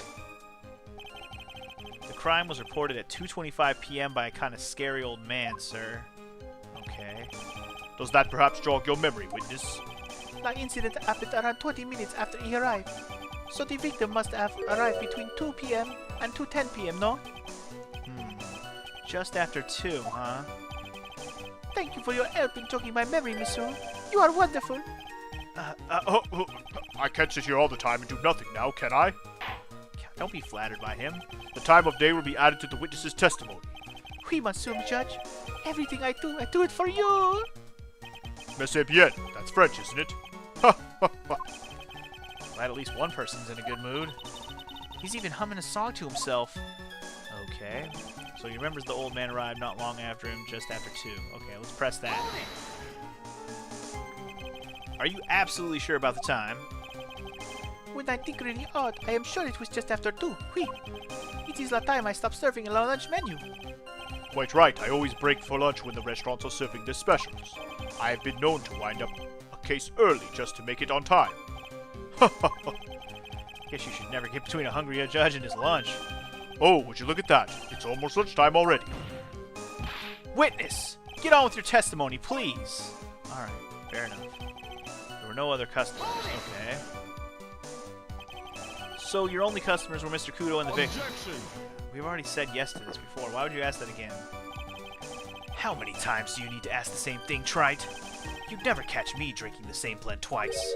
Speaker 1: The crime was reported at 2:25 p.m. by a kind of scary old man, sir. Okay.
Speaker 2: Does that perhaps jog your memory, witness?
Speaker 1: The incident happened around 20 minutes after he arrived. So the victim must have arrived between 2 p.m. and 2:10 p.m., no? Just after 2, huh? Thank you for your help in jogging my memory, monsieur. You are wonderful.
Speaker 2: I can't sit here all the time and do nothing now, can I?
Speaker 1: Don't be flattered by him.
Speaker 2: The time of day will be added to the witness's testimony.
Speaker 1: Oui, monsieur, judge. Everything I do it for you.
Speaker 2: Mais bien. That's French, isn't it?
Speaker 1: Glad at least one person's in a good mood. He's even humming a song to himself. Okay. So he remembers the old man arrived not long after him, just after 2. Okay, let's press that. Are you absolutely sure about the time? When I think really odd, I am sure it was just after 2. Oui. It is the time I stopped serving a lunch menu.
Speaker 2: Quite right. I always break for lunch when the restaurants are serving their specials. I have been known to wind up a case early just to make it on time.
Speaker 1: Guess you should never get between a hungry judge and his lunch.
Speaker 2: Oh, would you look at that? It's almost lunchtime already.
Speaker 1: Witness! Get on with your testimony, please! Alright, fair enough. There were no other customers. Okay. So your only customers were Mr. Kudo and the victim.
Speaker 3: Objection.
Speaker 1: We've already said yes to this before. Why would you ask that again? How many times do you need to ask the same thing, Trite? You'd never catch me drinking the same blend twice.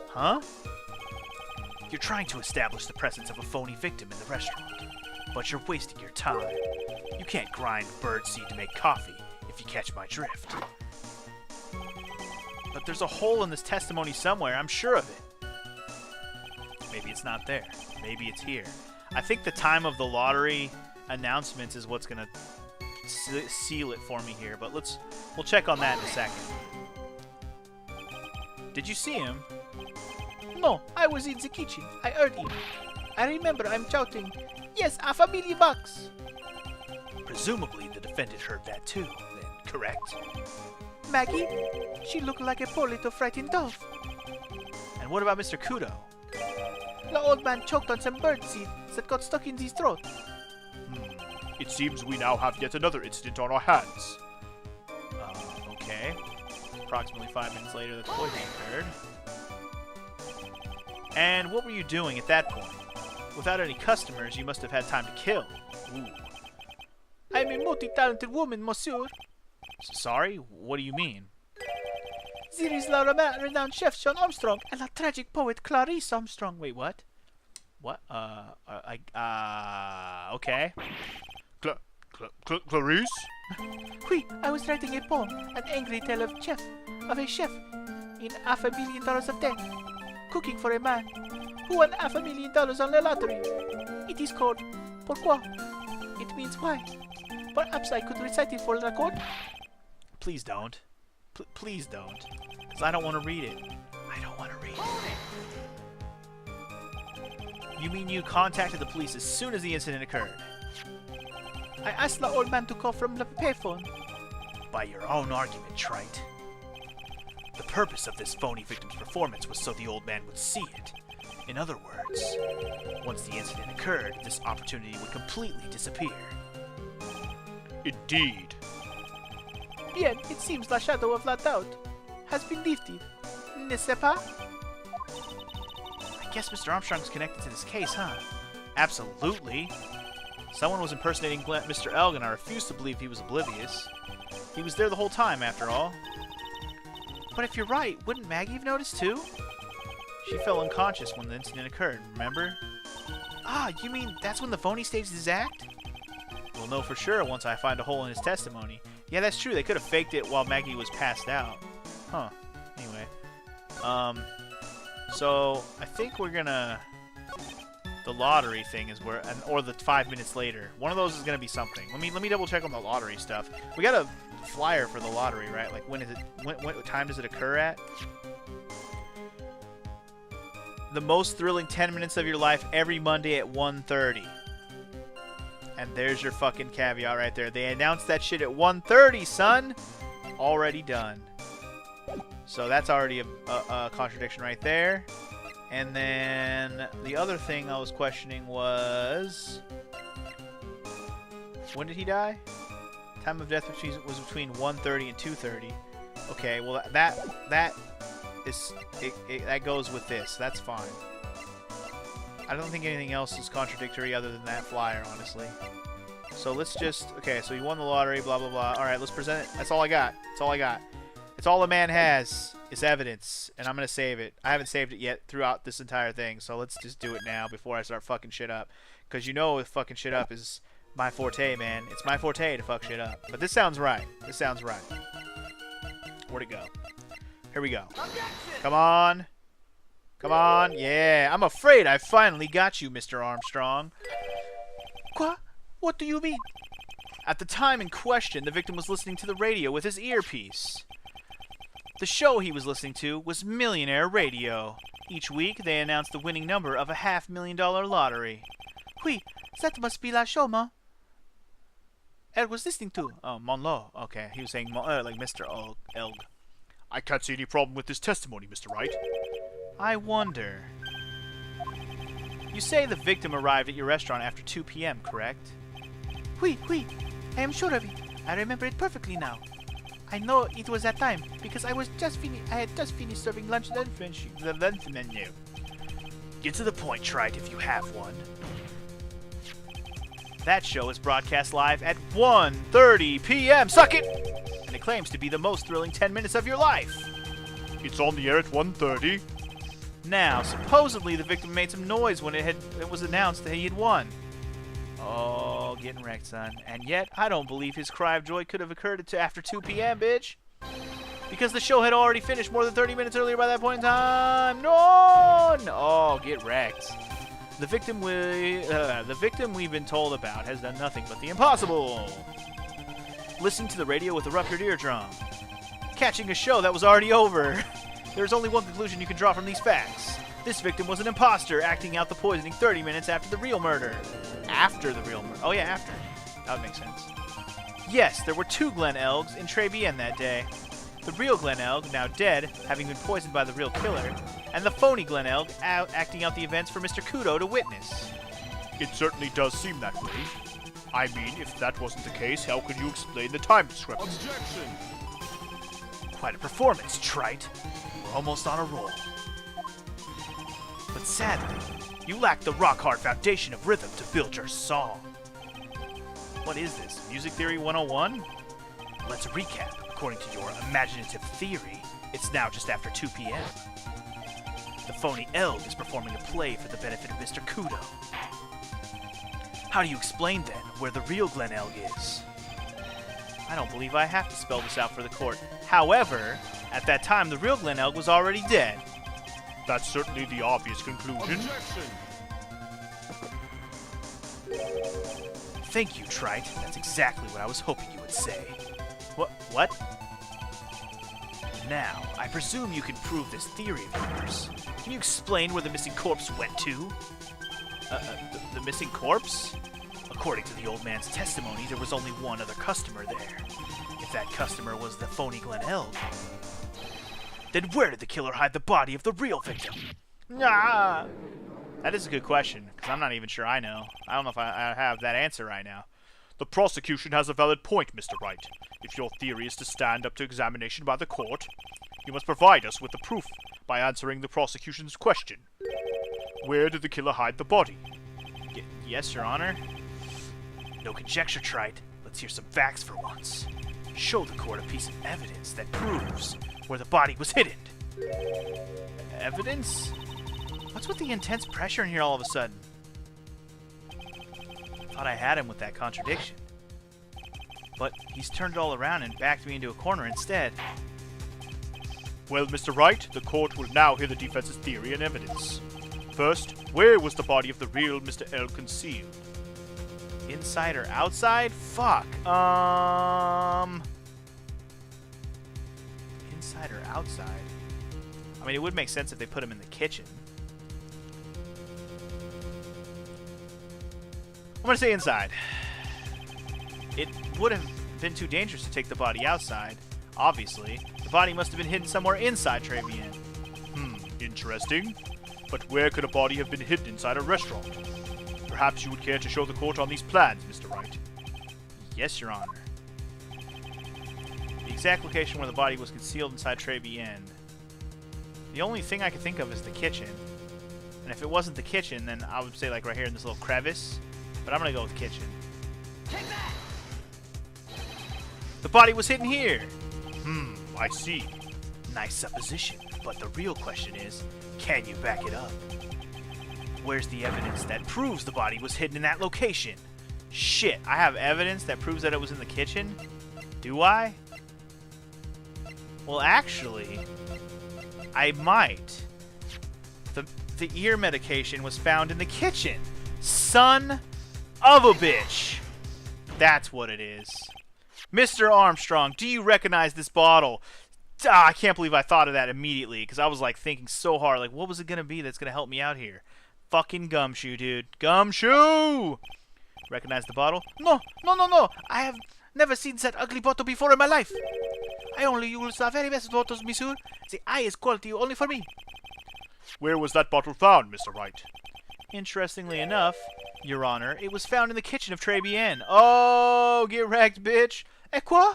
Speaker 1: Huh? You're trying to establish the presence of a phony victim in the restaurant, but you're wasting your time. You can't grind birdseed to make coffee, if you catch my drift. But there's a hole in this testimony somewhere, I'm sure of it. Maybe it's not there. Maybe it's here. I think the time of the lottery announcements is what's gonna seal it for me here, but we'll check on that in a second. Did you see him? No, I was in the kitchen. I heard him. I remember I'm shouting, yes, $500,000. Presumably the defendant heard that too, then, correct? Maggie? She looked like a poor little frightened dove. And what about Mr. Kudo? The old man choked on some birdseed that got stuck in his throat.
Speaker 2: It seems we now have yet another incident on our hands.
Speaker 1: Okay. approximately 5 minutes later that the poisoning occurred. And what were you doing at that point? Without any customers, you must have had time to kill. Ooh. I'm a multi-talented woman, monsieur. Sorry? What do you mean? There is the renowned chef John Armstrong and the tragic poet Clarice Armstrong. Wait, what? What? Okay.
Speaker 2: Clarice?
Speaker 1: Oui, I was writing a poem, an angry tale of a chef in $500,000 of debt, cooking for a man who won $500,000 on the lottery. It is called Pourquoi? It means why. Perhaps I could recite it for the court? Please don't. Please don't. Because I don't want to read it. I don't want to read it. You mean you contacted the police as soon as the incident occurred? I asked the old man to call from the payphone. By your own argument, trite. The purpose of this phony victim's performance was so the old man would see it. In other words, once the incident occurred, this opportunity would completely disappear.
Speaker 2: Indeed.
Speaker 1: Bien, it seems the shadow of la doubt has been lifted. N'est-ce pas? I guess Mr. Armstrong's connected to this case, huh? Absolutely. Someone was impersonating Mr. Elg, and I refuse to believe he was oblivious. He was there the whole time, after all. But if you're right, wouldn't Maggie have noticed too? She fell unconscious when the incident occurred, remember? Ah, you mean that's when the phony staged his act? We'll know for sure once I find a hole in his testimony. Yeah, that's true. They could have faked it while Maggie was passed out. Huh. Anyway. So, I think we're gonna... The lottery thing is where... or the 5 minutes later. One of those is gonna be something. Let me double check on the lottery stuff. We got a flyer for the lottery, right? Like, when is it... What time does it occur at? The most thrilling 10 minutes of your life every Monday at 1:30. And there's your fucking caveat right there. They announced that shit at 1:30, son! Already done. So that's already a contradiction right there. And then the other thing I was questioning was... When did he die? Time of death was between 1:30 and 2:30. Okay, well that goes with this. That's fine. I don't think anything else is contradictory other than that flyer, honestly. So let's just... Okay, so you won the lottery, blah, blah, blah. Alright, let's present it. That's all I got. That's all I got. It's all a man has is evidence, and I'm going to save it. I haven't saved it yet throughout this entire thing, so let's just do it now before I start fucking shit up. Because you know fucking shit up is my forte, man. It's my forte to fuck shit up. But this sounds right. This sounds right. Where'd it go? Here we go. Come on. Come on. Yeah. I'm afraid I finally got you, Mr. Armstrong. Quoi? What do you mean? At the time in question, the victim was listening to the radio with his earpiece. The show he was listening to was Millionaire Radio. Each week, they announced the winning number of a $500,000 lottery. Oui, that must be la show, ma. Elle was listening to. Oh, Monlo. Okay, he was saying like Mr. Elg.
Speaker 2: I can't see any problem with this testimony, Mr. Wright.
Speaker 1: I wonder. You say the victim arrived at your restaurant after 2 p.m., correct? Oui, I am sure of it. I remember it perfectly now. I know it was that time because I had just finished serving lunch at the lunch menu. Get to the point, trite, if you have one. That show is broadcast live at 1:30 p.m. Suck it! And it claims to be the most thrilling 10 minutes of your life.
Speaker 2: It's on the air at 1:30.
Speaker 1: Now, supposedly the victim made some noise when it was announced that he had won. Oh, getting wrecked, son. And yet, I don't believe his cry of joy could have occurred until after 2 p.m., bitch. Because the show had already finished more than 30 minutes earlier by that point in time. No! Oh, get wrecked. The victim we've been told about has done nothing but the impossible. Listening to the radio with a ruptured eardrum. Catching a show that was already over. There's only one conclusion you can draw from these facts. This victim was an imposter acting out the poisoning 30 minutes after the real murder. After the real murder. Oh yeah, after. That would make sense. Yes, there were 2 Glen Elgs in Tribulations that day. The real Glen Elg, now dead, having been poisoned by the real killer, and the phony Glen Elg acting out the events for Mr. Kudo to witness.
Speaker 2: It certainly does seem that way. I mean, if that wasn't the case, how could you explain the time discrepancy?
Speaker 3: Objection!
Speaker 1: Quite a performance, Trite. We're almost on a roll. But sadly, you lack the rock-hard foundation of rhythm to build your song. What is this, Music Theory 101? Let's recap. According to your imaginative theory, it's now just after 2 p.m. The phony Elg is performing a play for the benefit of Mr. Kudo. How do you explain, then, where the real Glen Elg is? I don't believe I have to spell this out for the court. However, at that time, the real Glen Elg was already dead.
Speaker 2: That's certainly the obvious conclusion.
Speaker 3: Objection!
Speaker 1: Thank you, Trite. That's exactly what I was hoping you would say. What? Now, I presume you can prove this theory of yours. Can you explain where the missing corpse went to? The missing corpse? According to the old man's testimony, there was only one other customer there. If that customer was the phony Glen Elg, then where did the killer hide the body of the real victim? Ah! That is a good question, because I'm not even sure I know. I don't know if I have that answer right now.
Speaker 2: The prosecution has a valid point, Mr. Wright. If your theory is to stand up to examination by the court, you must provide us with the proof by answering the prosecution's question. Where did the killer hide the body?
Speaker 1: Yes, Your Honor. No conjecture, Trite. Let's hear some facts for once. Show the court a piece of evidence that proves where the body was hidden. Evidence? What's with the intense pressure in here all of a sudden? Thought I had him with that contradiction. But he's turned it all around and backed me into a corner instead.
Speaker 2: Well, Mr. Wright, the court will now hear the defense's theory and evidence. First, where was the body of the real Mr. L concealed?
Speaker 1: Inside or outside? Fuck. Inside or outside? I mean, it would make sense if they put him in the kitchen. I'm gonna say inside. It would have been too dangerous to take the body outside. Obviously, the body must have been hidden somewhere inside Tribulations.
Speaker 2: Interesting. But where could a body have been hidden inside a restaurant? Perhaps you would care to show the court on these plans, Mr. Wright.
Speaker 1: Yes, Your Honor. The exact location where the body was concealed inside Tribulations. The only thing I can think of is the kitchen. And if it wasn't the kitchen, then I would say like right here in this little crevice. But I'm gonna go with kitchen.
Speaker 3: Take that!
Speaker 1: The body was hidden here!
Speaker 2: I see.
Speaker 1: Nice supposition, but the real question is, can you back it up? Where's the evidence that proves the body was hidden in that location? Shit, I have evidence that proves that it was in the kitchen? Do I? Well, actually, I might. The ear medication was found in the kitchen. Son of a bitch. That's what it is. Mr. Armstrong, do you recognize this bottle? I can't believe I thought of that immediately, because I was like thinking so hard, like what was it going to be that's going to help me out here? Fucking Gumshoe, dude. Gumshoe! Recognize the bottle? No. I have never seen that ugly bottle before in my life. I only use the very best bottles, monsieur. The eye is quality only for me.
Speaker 2: Where was that bottle found, Mr. Wright?
Speaker 1: Interestingly enough, Your Honor, it was found in the kitchen of Tribulations. Oh, get wrecked, bitch. Quoi?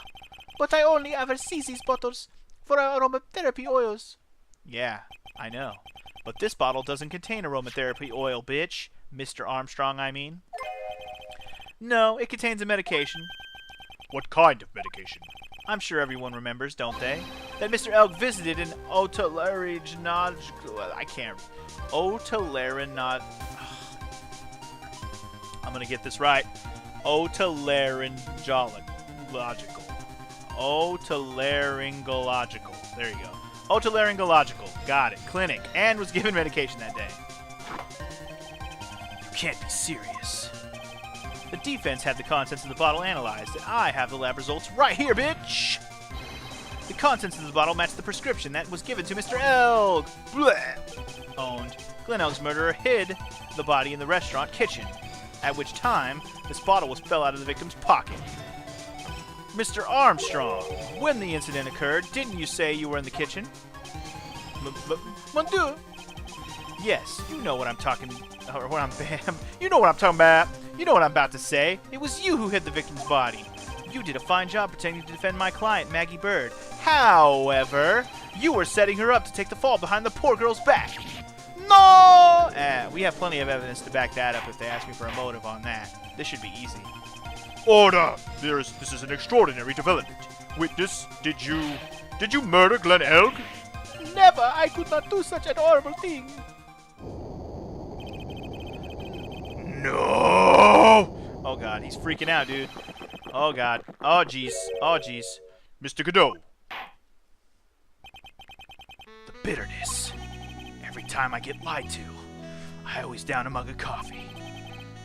Speaker 1: But I only ever see these bottles for aromatherapy oils. Yeah, I know. But this bottle doesn't contain aromatherapy oil, bitch. Mr. Armstrong, I mean. No, it contains a medication.
Speaker 2: What kind of medication?
Speaker 1: I'm sure everyone remembers, don't they? That Mr. Elk visited an otolaryngological... I can't... Otolaryngological... I'm gonna get this right. Otolaryngological. Otolaryngological. There you go. Otolaryngological. Got it. Clinic. And was given medication that day. You can't be serious. The defense had the contents of the bottle analyzed, and I have the lab results right here, bitch! The contents of the bottle match the prescription that was given to Mr. Elk. Blech. Owned. Glen Elk's murderer hid the body in the restaurant kitchen, at which time this bottle fell out of the victim's pocket. Mr. Armstrong, when the incident occurred, didn't you say you were in the kitchen? Mon Dieu! Yes, you know what I'm talking... Or what I'm... You know what I'm talking about. You know what I'm about to say. It was you who hid the victim's body. You did a fine job pretending to defend my client, Maggie Bird. However, you were setting her up to take the fall behind the poor girl's back. No! We have plenty of evidence to back that up if they ask me for a motive on that. This should be easy.
Speaker 2: Order! This is an extraordinary development. Witness, did you murder Glenn Elg?
Speaker 1: Never! I could not do such an horrible thing.
Speaker 2: No!
Speaker 1: Oh god, he's freaking out, dude. Oh god. Oh jeez. Oh jeez.
Speaker 2: Mr. Godot.
Speaker 1: The bitterness. Every time I get lied to, I always down a mug of coffee.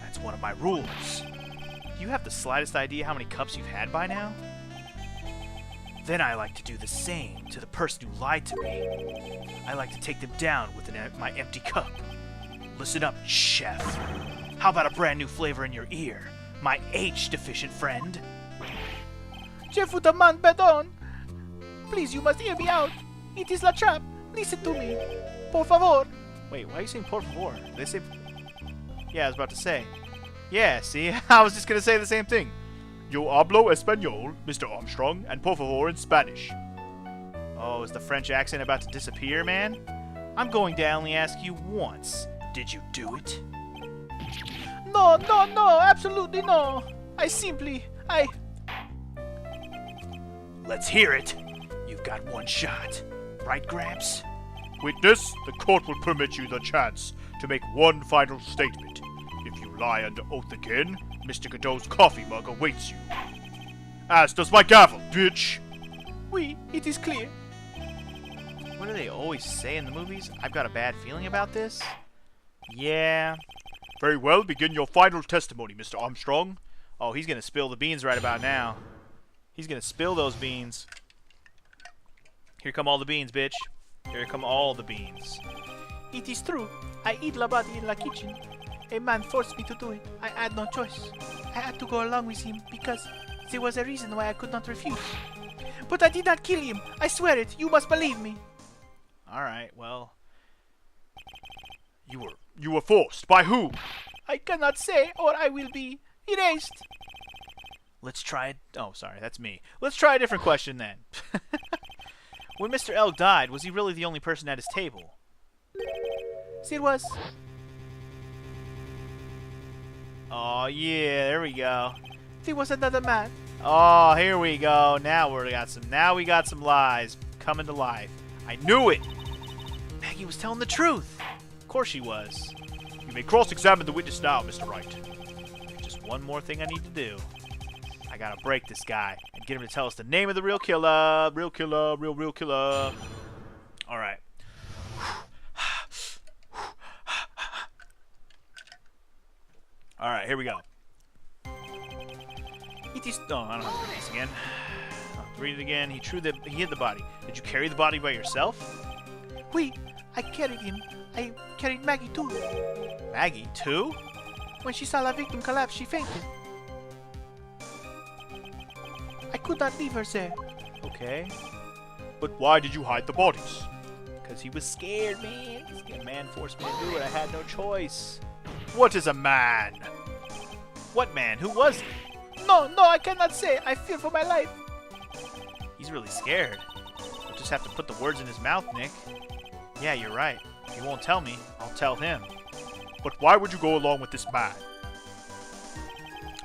Speaker 1: That's one of my rules. Do you have the slightest idea how many cups you've had by now? Then I like to do the same to the person who lied to me. I like to take them down with my empty cup. Listen up, chef. How about a brand new flavor in your ear, my H-deficient friend? Chef with a man, perdón. Please, you must hear me out. It is la trap. Listen to me. Por favor. Wait, why are you saying por favor? Did they say... Yeah, I was about to say. Yeah, see? I was just going to say the same thing.
Speaker 2: Yo hablo español, Mr. Armstrong, and por favor in Spanish.
Speaker 1: Oh, is the French accent about to disappear, man? I'm going to only ask you once. Did you do it? No, no, no, absolutely no. Let's hear it. You've got one shot. Right, Gramps?
Speaker 2: Witness, the court will permit you the chance to make one final statement. If you lie under oath again, Mr. Godot's coffee mug awaits you. As does my gavel, bitch!
Speaker 1: Oui, it is clear. What do they always say in the movies? I've got a bad feeling about this. Yeah.
Speaker 2: Very well, begin your final testimony, Mr. Armstrong.
Speaker 1: Oh, he's gonna spill the beans right about now. He's gonna spill those beans. Here come all the beans, bitch. Here come all the beans. It is true. I eat la body in la kitchen. A man forced me to do it. I had no choice. I had to go along with him because there was a reason why I could not refuse. But I did not kill him. I swear it. You must believe me. Alright, well.
Speaker 2: You were forced. By who?
Speaker 1: I cannot say, or I will be erased. Let's try it. Oh, sorry, that's me. Let's try a different question then. When Mr. Elg died, was he really the only person at his table? There was. Oh yeah, there we go. There was another man. Oh, here we go. Now we got some lies coming to life. I knew it. Maggie was telling the truth. Of course she was.
Speaker 2: You may cross-examine the witness now, Mr. Wright.
Speaker 1: Just one more thing I need to do. I gotta break this guy and get him to tell us the name of the real killer. Real killer. Real killer. Alright. Alright, here we go. It is... Oh, I don't have to read this again. I'll have to read it again. He hid the body. Did you carry the body by yourself? Oui, I carried him. I carried Maggie too. Maggie too? When she saw the victim collapse, she fainted. I could not leave her there. Okay.
Speaker 2: But why did you hide the bodies?
Speaker 1: Because he was scared, man. A man forced me to do it. I had no choice.
Speaker 2: What is a man?
Speaker 1: What man? Who was he? No, I cannot say. I fear for my life. He's really scared. I'll just have to put the words in his mouth, Nick. Yeah, you're right. He won't tell me. I'll tell him.
Speaker 2: But why would you go along with this man?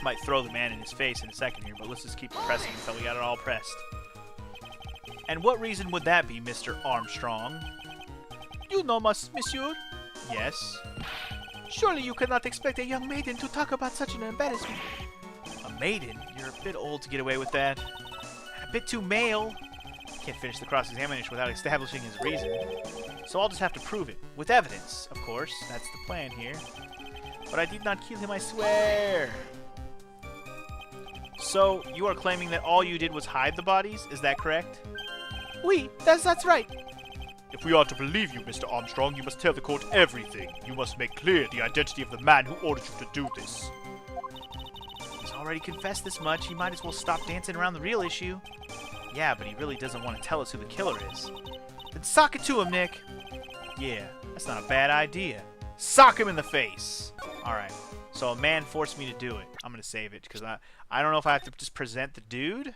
Speaker 1: Might throw the man in his face in a second here, but let's just keep pressing until we got it all pressed. And what reason would that be, Mr. Armstrong? You know, monsieur. Yes. Surely you cannot expect a young maiden to talk about such an embarrassment. A maiden? You're a bit old to get away with that. And a bit too male. Can't finish the cross-examination without establishing his reason. So I'll just have to prove it. With evidence, of course. That's the plan here. But I did not kill him, I swear. So, you are claiming that all you did was hide the bodies? Is that correct? Oui, that's right.
Speaker 2: If we are to believe you, Mr. Armstrong, you must tell the court everything. You must make clear the identity of the man who ordered you to do this.
Speaker 1: He's already confessed this much. He might as well stop dancing around the real issue. Yeah, but he really doesn't want to tell us who the killer is. Then sock it to him, Nick. Yeah, that's not a bad idea. Sock him in the face. Alright, So a man forced me to do it. I'm going to save it because I don't know if I have to just present the dude.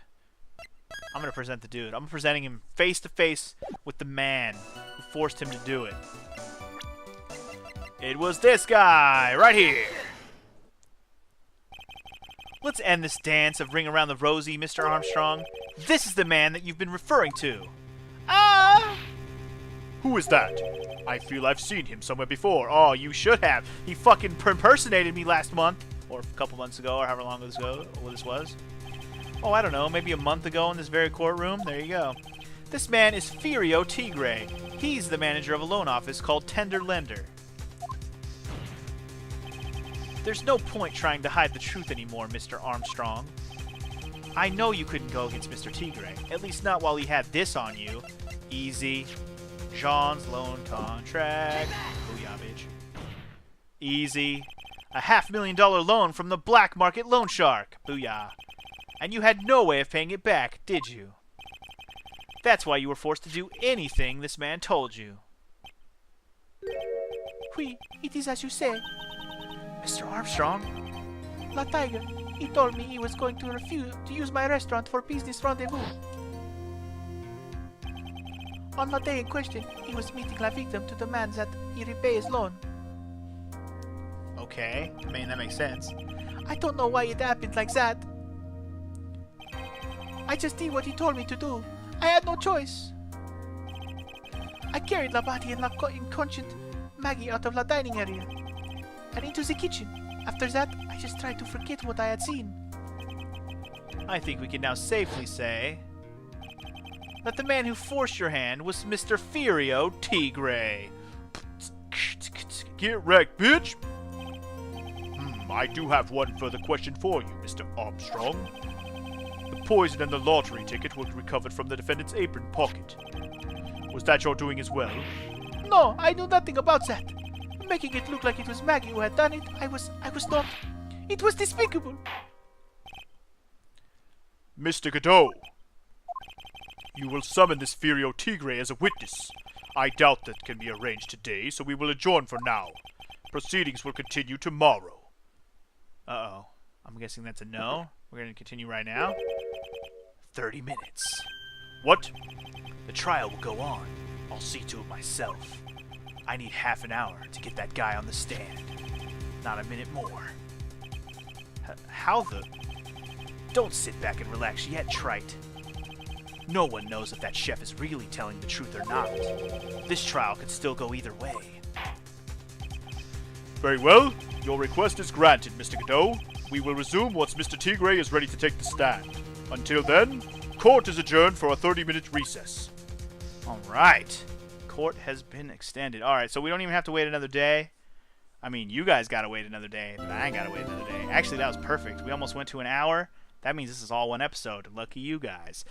Speaker 1: I'm going to present the dude. I'm presenting him face to face with the man who forced him to do it. It was this guy right here. Let's end this dance of Ring Around the Rosie, Mr. Armstrong. This is the man that you've been referring to. Ah!
Speaker 2: Who is that? I feel I've seen him somewhere before.
Speaker 1: Oh, you should have. He fucking impersonated me last month. Or a couple months ago, or however long ago this was. Oh, I don't know. Maybe a month ago in this very courtroom. There you go. This man is Furio Tigre. He's the manager of a loan office called Tender Lender. There's no point trying to hide the truth anymore, Mr. Armstrong. I know you couldn't go against Mr. Tigre. At least not while he had this on you. Easy. Jean's loan contract. Booyah, bitch. Easy. A $500,000 loan from the black market loan shark. Booyah. And you had no way of paying it back, did you? That's why you were forced to do anything this man told you.
Speaker 3: Oui, it is as you say.
Speaker 1: Mr. Armstrong?
Speaker 3: La Tiger, he told me he was going to refuse to use my restaurant for business rendezvous. On the day in question, he was meeting la victim to demand that he repay his loan.
Speaker 1: Okay, I mean, that makes sense.
Speaker 3: I don't know why it happened like that. I just did what he told me to do. I had no choice. I carried la body and la inconscient Maggie out of la dining area and into the kitchen. After that, I just tried to forget what I had seen.
Speaker 1: I think we can now safely say that the man who forced your hand was Mr. Furio Tigre.
Speaker 2: Get wrecked, bitch! I do have one further question for you, Mr. Armstrong. The poison and the lottery ticket were recovered from the defendant's apron pocket. Was that your doing as well?
Speaker 3: No, I knew nothing about that. Making it look like it was Maggie who had done it, I was not. It was despicable.
Speaker 2: Mr. Godot, you will summon this Furio Tigre as a witness. I doubt that can be arranged today, so we will adjourn for now. Proceedings will continue tomorrow.
Speaker 1: Uh-oh. I'm guessing that's a no. We're going to continue right now. 30 minutes.
Speaker 2: What?
Speaker 1: The trial will go on. I'll see to it myself. I need half an hour to get that guy on the stand. Not a minute more. How the... Don't sit back and relax yet, trite. No one knows if that chef is really telling the truth or not. This trial could still go either way.
Speaker 2: Very well. Your request is granted, Mr. Godot. We will resume once Mr. Tigre is ready to take the stand. Until then, court is adjourned for a 30-minute recess.
Speaker 1: All right. Court has been extended. All right, so we don't even have to wait another day. I mean, you guys got to wait another day, but I ain't got to wait another day. Actually, that was perfect. We almost went to an hour. That means this is all one episode. Lucky you guys.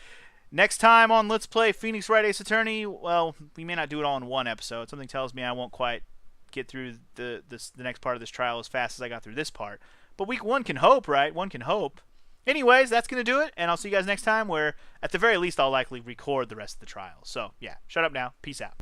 Speaker 1: Next time on Let's Play Phoenix Wright Ace Attorney, well, we may not do it all in one episode. Something tells me I won't quite get through the next part of this trial as fast as I got through this part. But one can hope, right? One can hope. Anyways, that's going to do it, and I'll see you guys next time where, at the very least, I'll likely record the rest of the trial. So, yeah, shut up now. Peace out.